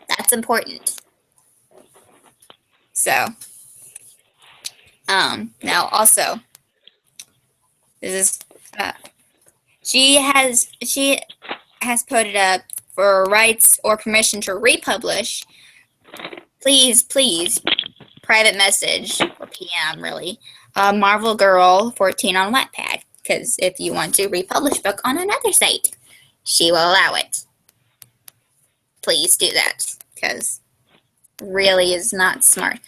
That's important. So, now also, this is she has put it up for rights or permission to republish. Please, private message or PM really. Marvel Girl 14 on Wattpad, because if you want to republish book on another site, she will allow it. Please do that, because really is not smart.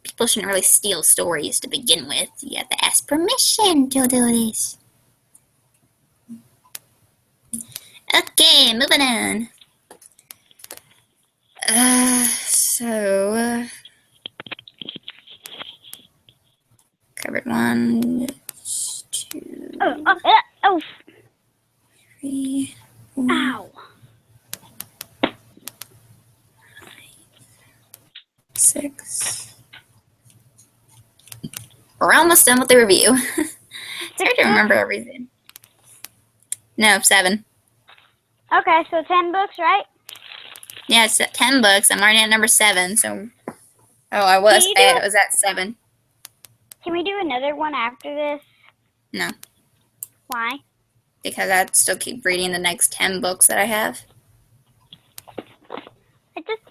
People shouldn't really steal stories to begin with. You have to ask permission to do this. Okay, moving on. Covered 1, 2, Oh. 3, 4, Ow. 6. We're almost done with the review. It's hard to remember everything. No, 7. Okay, so 10 books, right? Yeah, it's 10 books. I'm already at number 7, so... Oh, I was at 7. Can we do another one after this? No, Why? because I'd still keep reading the next 10 books that I have.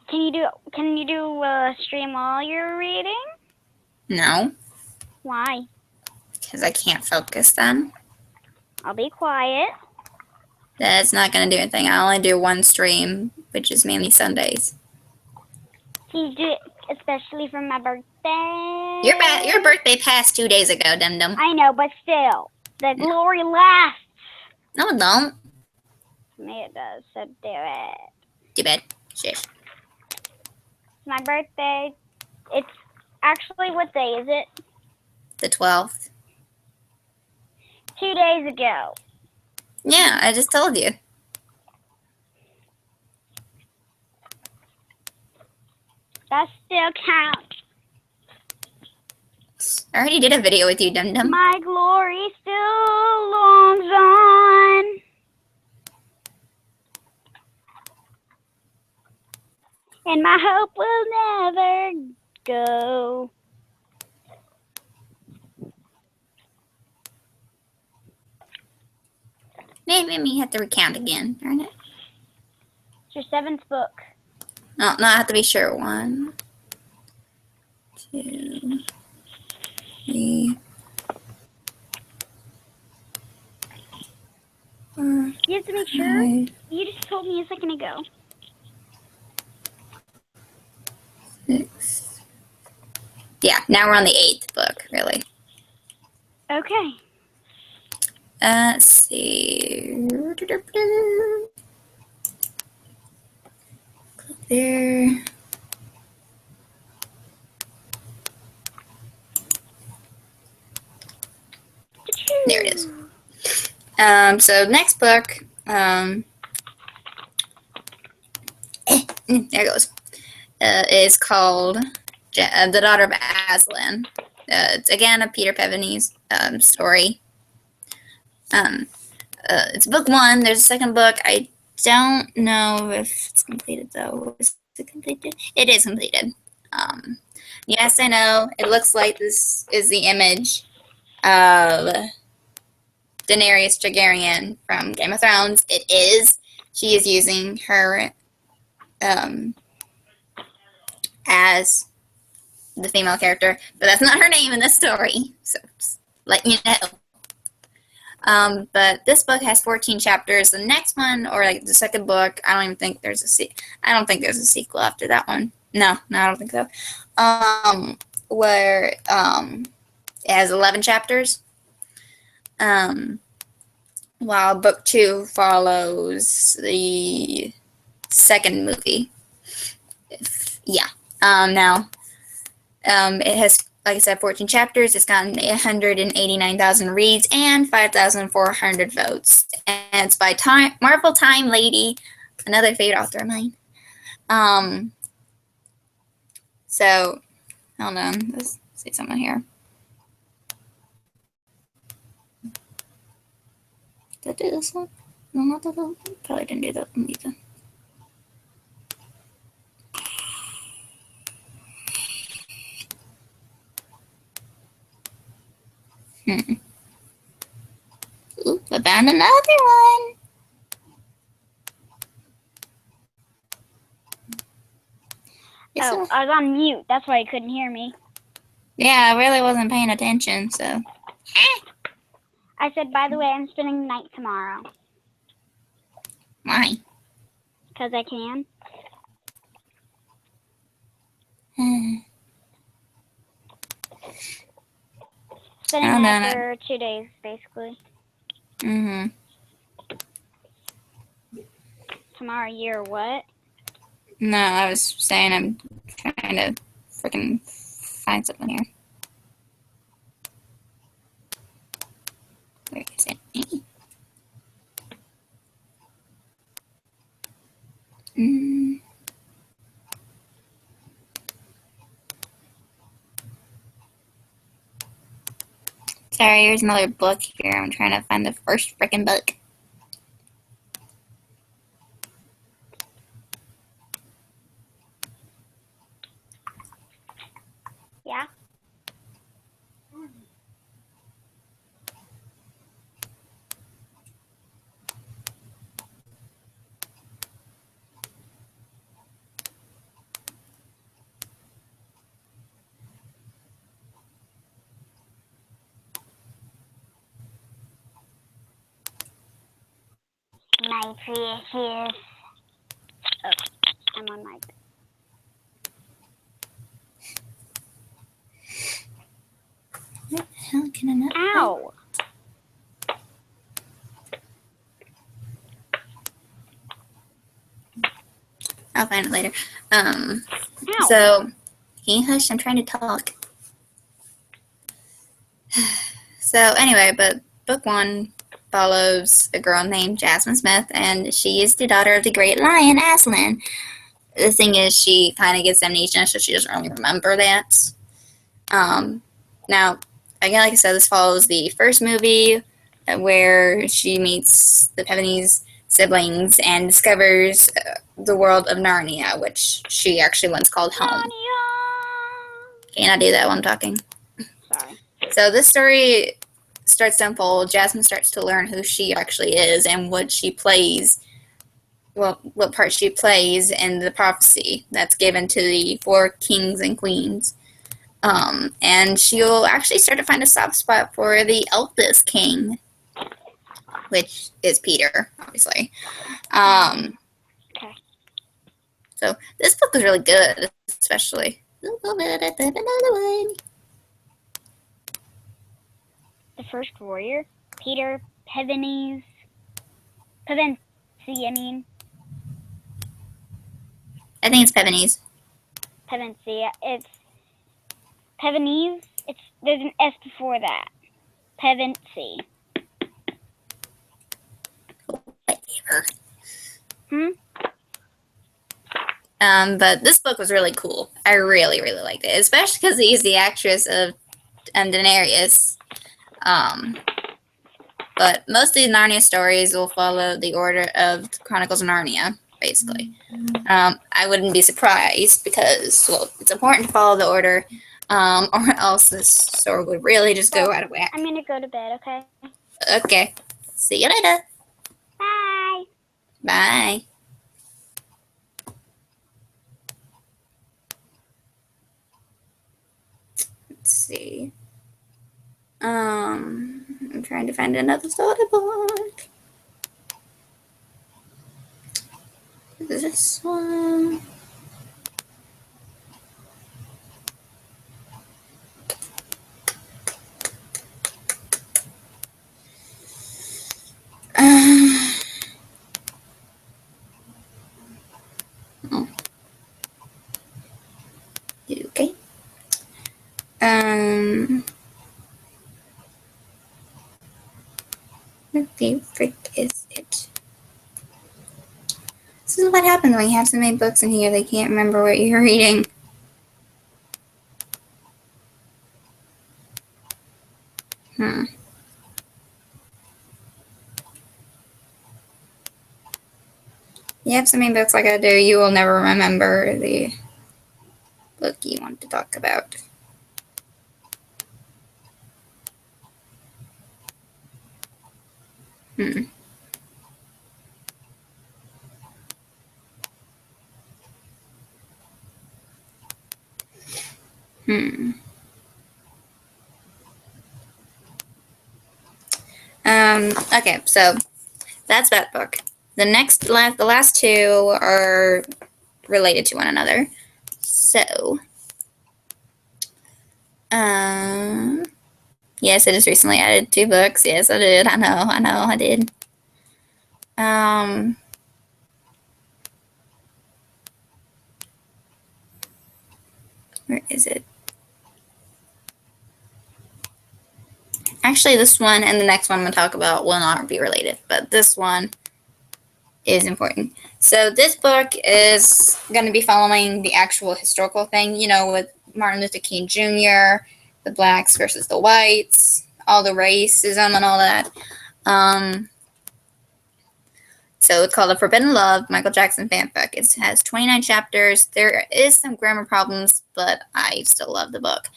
Can you do stream while you're reading? No, Why? because I can't focus then. I'll be quiet. That's not going to do anything. I only do one stream, which is mainly Sundays. Can you do it especially for my birthday? Your birthday passed 2 days ago, Dum Dum. I know, but still. The glory lasts. No, it don't. To me it does, so do it. Too bad. Shit. It's my birthday. It's actually, what day is it? The 12th. 2 days ago. Yeah, I just told you. That still counts. I already did a video with you, Dum Dum. My glory still longs on. And my hope will never go. Maybe you have to recount again, darn it. It's your 7th book. No, I have to be sure. 1, 2, 3, 4, You have to make sure. 5, You just told me a second ago. 6. Yeah, now we're on the 8th book, really. Okay. Let's see. Click there. There it is. So next book, there it goes, is called The Daughter of Aslan. It's again a Peter Pevenese story. It's book 1. There's a second book. I don't know if it's completed though. Is it completed? It is completed. Yes, I know. It looks like this is the image of Daenerys Targaryen from Game of Thrones. It is. She is using her as the female character, but that's not her name in this story. So just let you know. But this book has 14 chapters. The next one, or like the second book, I don't think there's a sequel after that one. No, I don't think so. Where it has 11 chapters. While book 2 follows the second movie. Now, it has, like I said, 14 chapters. It's gotten 189,000 reads and 5,400 votes. And it's by Marvel Time Lady, another favorite author of mine. So, hold on. Let's see something here. Did I do this one? No, not that one. Probably didn't do that one either. Ooh, I found another one. Oh, I was on mute. That's why you couldn't hear me. Yeah, I really wasn't paying attention, so. I said, by the way, I'm spending the night tomorrow. Why? Because I can. Spending the night for 2 days, basically. Tomorrow, you're what? No, I was saying I'm trying to freaking find something here. Where is it? Sorry, here's another book here. I'm trying to find the first freaking book. Yeah? My precious. Oh, I'm on my. What the hell can I not? Ow! I'll find it later. Ow. So, can you hush? I'm trying to talk. So, anyway, but book 1 follows a girl named Jasmine Smith, and she is the daughter of the great lion, Aslan. The thing is, she kind of gets amnesia, so she doesn't really remember that. Now, again, like I said, this follows the first movie where she meets the Pevenese siblings and discovers the world of Narnia, which she actually once called home. Narnia. Can I do that while I'm talking? Sorry. So this story starts to unfold, Jasmine starts to learn who she actually is and what she plays, well, what part she plays in the prophecy that's given to the 4 kings and queens. And she'll actually start to find a soft spot for the eldest king, which is Peter, obviously. Okay. So this book was really good, especially. Another one. The First Warrior, Peter Pevensie, I mean. I think it's Pevenese. Pevensie. It's Pevenese. There's an S before that. Pevensie. Whatever. Hmm? But this book was really cool. I really, really liked it, especially because he's the actress of Daenerys. But most of the Narnia stories will follow the order of the Chronicles of Narnia, basically. I wouldn't be surprised because, well, it's important to follow the order, or else this story would really just go out of whack. I'm gonna go to bed, okay? Okay. See you later. Bye. Bye. Let's see. I'm trying to find another storybook. This one. Oh. Okay. What the frick is it? This is what happens when you have so many books in here they can't remember what you're reading. You have so many books like I do, you will never remember the book you want to talk about. Okay, so that's that book. The last two are related to one another. So, yes, I just recently added 2 books. Yes, I did. I know, I did. Where is it? Actually, this one and the next one I'm going to talk about will not be related, but this one is important. So this book is going to be following the actual historical thing, you know, with Martin Luther King Jr., the blacks versus the whites, all the racism and all that. So it's called The Forbidden Love, Michael Jackson fanfic. It has 29 chapters. There is some grammar problems, but I still love the book.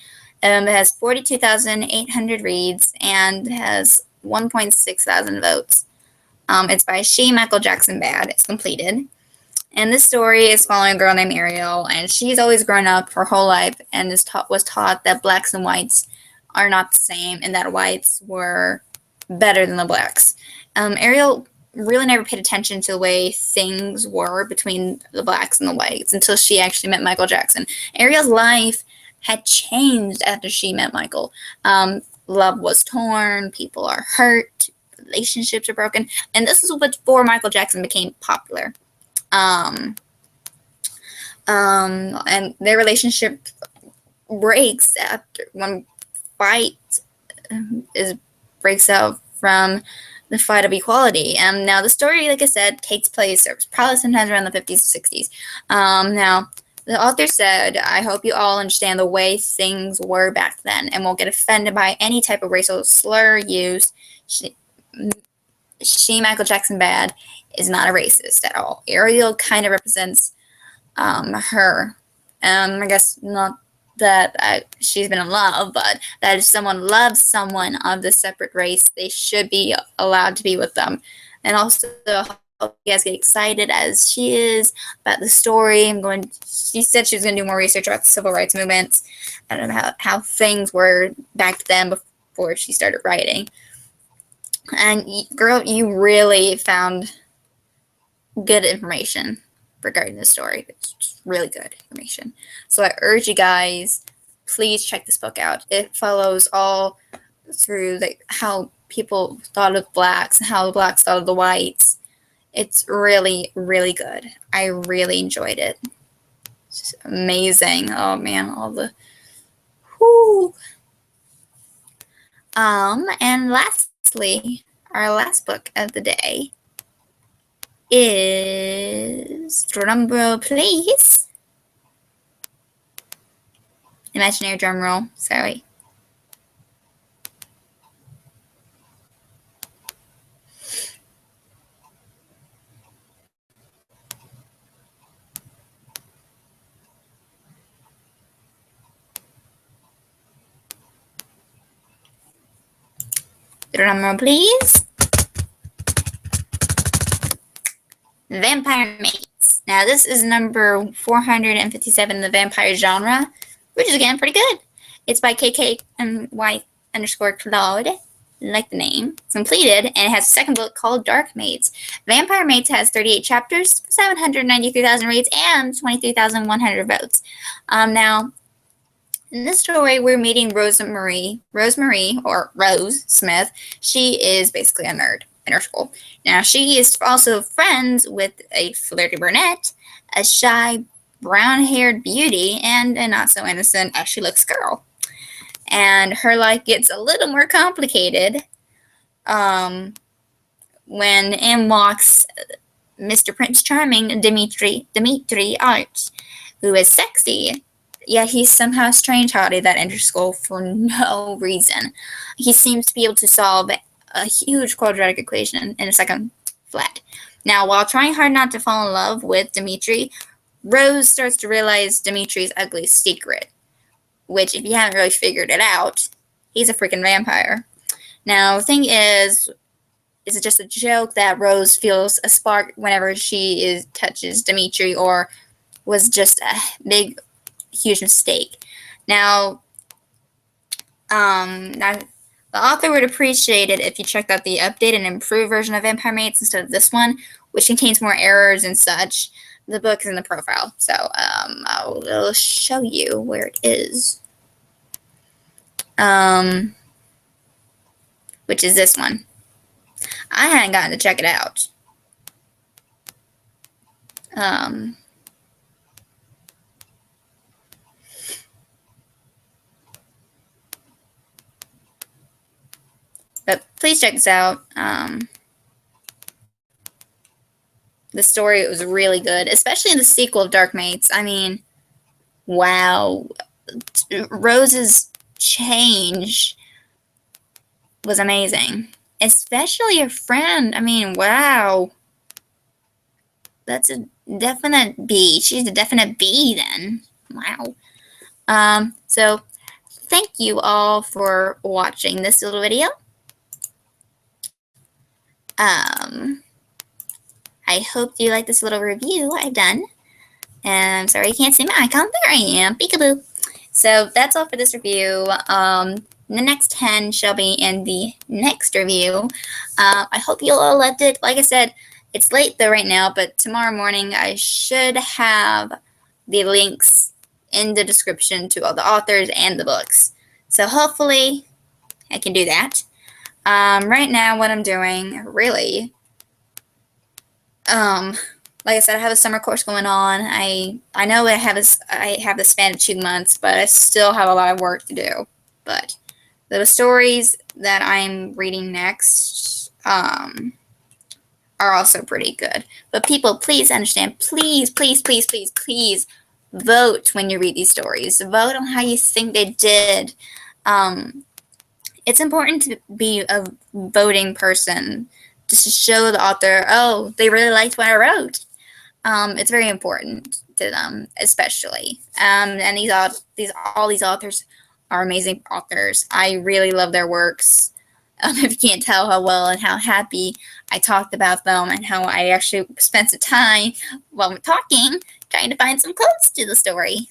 It has 42,800 reads and has 1.6 thousand votes. It's by Michael Jackson Bad. It's completed. And this story is following a girl named Ariel, and she's always grown up her whole life and was taught that blacks and whites are not the same and that whites were better than the blacks. Ariel really never paid attention to the way things were between the blacks and the whites until she actually met Michael Jackson. Ariel's life had changed after she met Michael. Love was torn, people are hurt, relationships are broken, and this is before Michael Jackson became popular. And their relationship breaks after one fight breaks out from the fight of equality. Now the story, like I said, takes place probably sometimes around the 50s, 60s. Now the author said, "I hope you all understand the way things were back then and won't get offended by any type of racial slur used. Michael Jackson Bad, is not a racist at all. Ariel kind of represents her. I guess not that she's been in love, but that if someone loves someone of the separate race, they should be allowed to be with them. And also, I hope you guys get excited as she is about the story. She said she was going to do more research about the civil rights movements and how things were back then before she started writing. And girl, you really found good information regarding the story. It's really good information. So I urge you guys, please check this book out. It follows all through how people thought of blacks and how the blacks thought of the whites. It's really, really good. I really enjoyed it. It's amazing. Oh man, all the whoo. And lastly, our last book of the day is, drum roll please, imaginary drum roll, sorry. Drum roll please. Vampire Mates. Now this is number 457 in the vampire genre, which is again pretty good. It's by KK and Y_Claude, like the name. It's completed, and it has a second book called Dark Mates. Vampire Mates has 38 chapters, 793,000 reads, and 23,100 votes. Now, in this story, we're meeting Rosemary, or Rose Smith. She is basically a nerd in her school. Now, she is also friends with a flirty brunette, a shy brown-haired beauty, and a not-so-innocent as-she-looks girl. And her life gets a little more complicated when in walks Mr. Prince Charming, Dimitri Arch, who is sexy. Yet he's somehow a strange hottie that enters school for no reason. He seems to be able to solve a huge quadratic equation in a second flat. Now, while trying hard not to fall in love with Dimitri, Rose starts to realize Dimitri's ugly secret, which, if you haven't really figured it out, he's a freaking vampire. Now, the thing is it just a joke that Rose feels a spark whenever she touches Dimitri, or was just a big huge mistake. Now, the author would appreciate it if you checked out the updated and improved version of Vampire Mates instead of this one, which contains more errors and such. The book is in the profile, so I will show you where it is, which is this one. I hadn't gotten to check it out. But please check this out. The story was really good, especially in the sequel of Dark Mates. I mean, wow. Rose's change was amazing. Especially her friend. I mean, wow. That's a definite B. She's a definite B then. Wow. So, thank you all for watching this little video. I hope you like this little review I've done. And I'm sorry you can't see my icon. There I am. Peekaboo. So that's all for this review. The next 10 shall be in the next review. I hope you all loved it. Like I said, it's late though right now, but tomorrow morning I should have the links in the description to all the authors and the books. So hopefully I can do that. Right now what I'm doing, really, like I said, I have a summer course going on. I know I have the span of 2 months, but I still have a lot of work to do. But the stories that I'm reading next are also pretty good. But people, please understand, please, please, please, please, please vote when you read these stories. Vote on how you think they did. It's important to be a voting person, just to show the author, oh, they really liked what I wrote. It's very important to them, especially. And all these authors are amazing authors. I really love their works. If you can't tell how well and how happy I talked about them, and how I actually spent some time while we're talking trying to find some quotes to the story.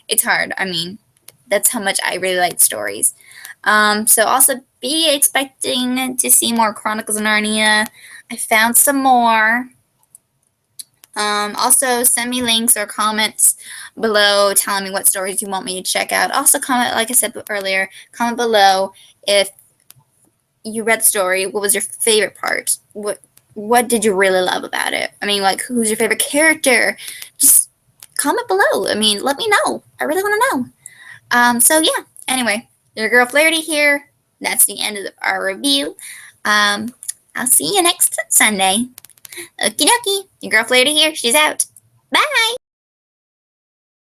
It's hard. I mean, that's how much I really like stories. So also be expecting to see more Chronicles of Narnia. I found some more. Also, send me links or comments below telling me what stories you want me to check out. Also, comment, like I said earlier, comment below if you read the story. What was your favorite part? What did you really love about it? I mean, like, who's your favorite character? Just comment below. I mean, let me know. I really want to know. So yeah. Anyway, your girl Flarity here. That's the end of our review. I'll see you next Sunday. Okie dokie. Your girl Flarity here. She's out. Bye.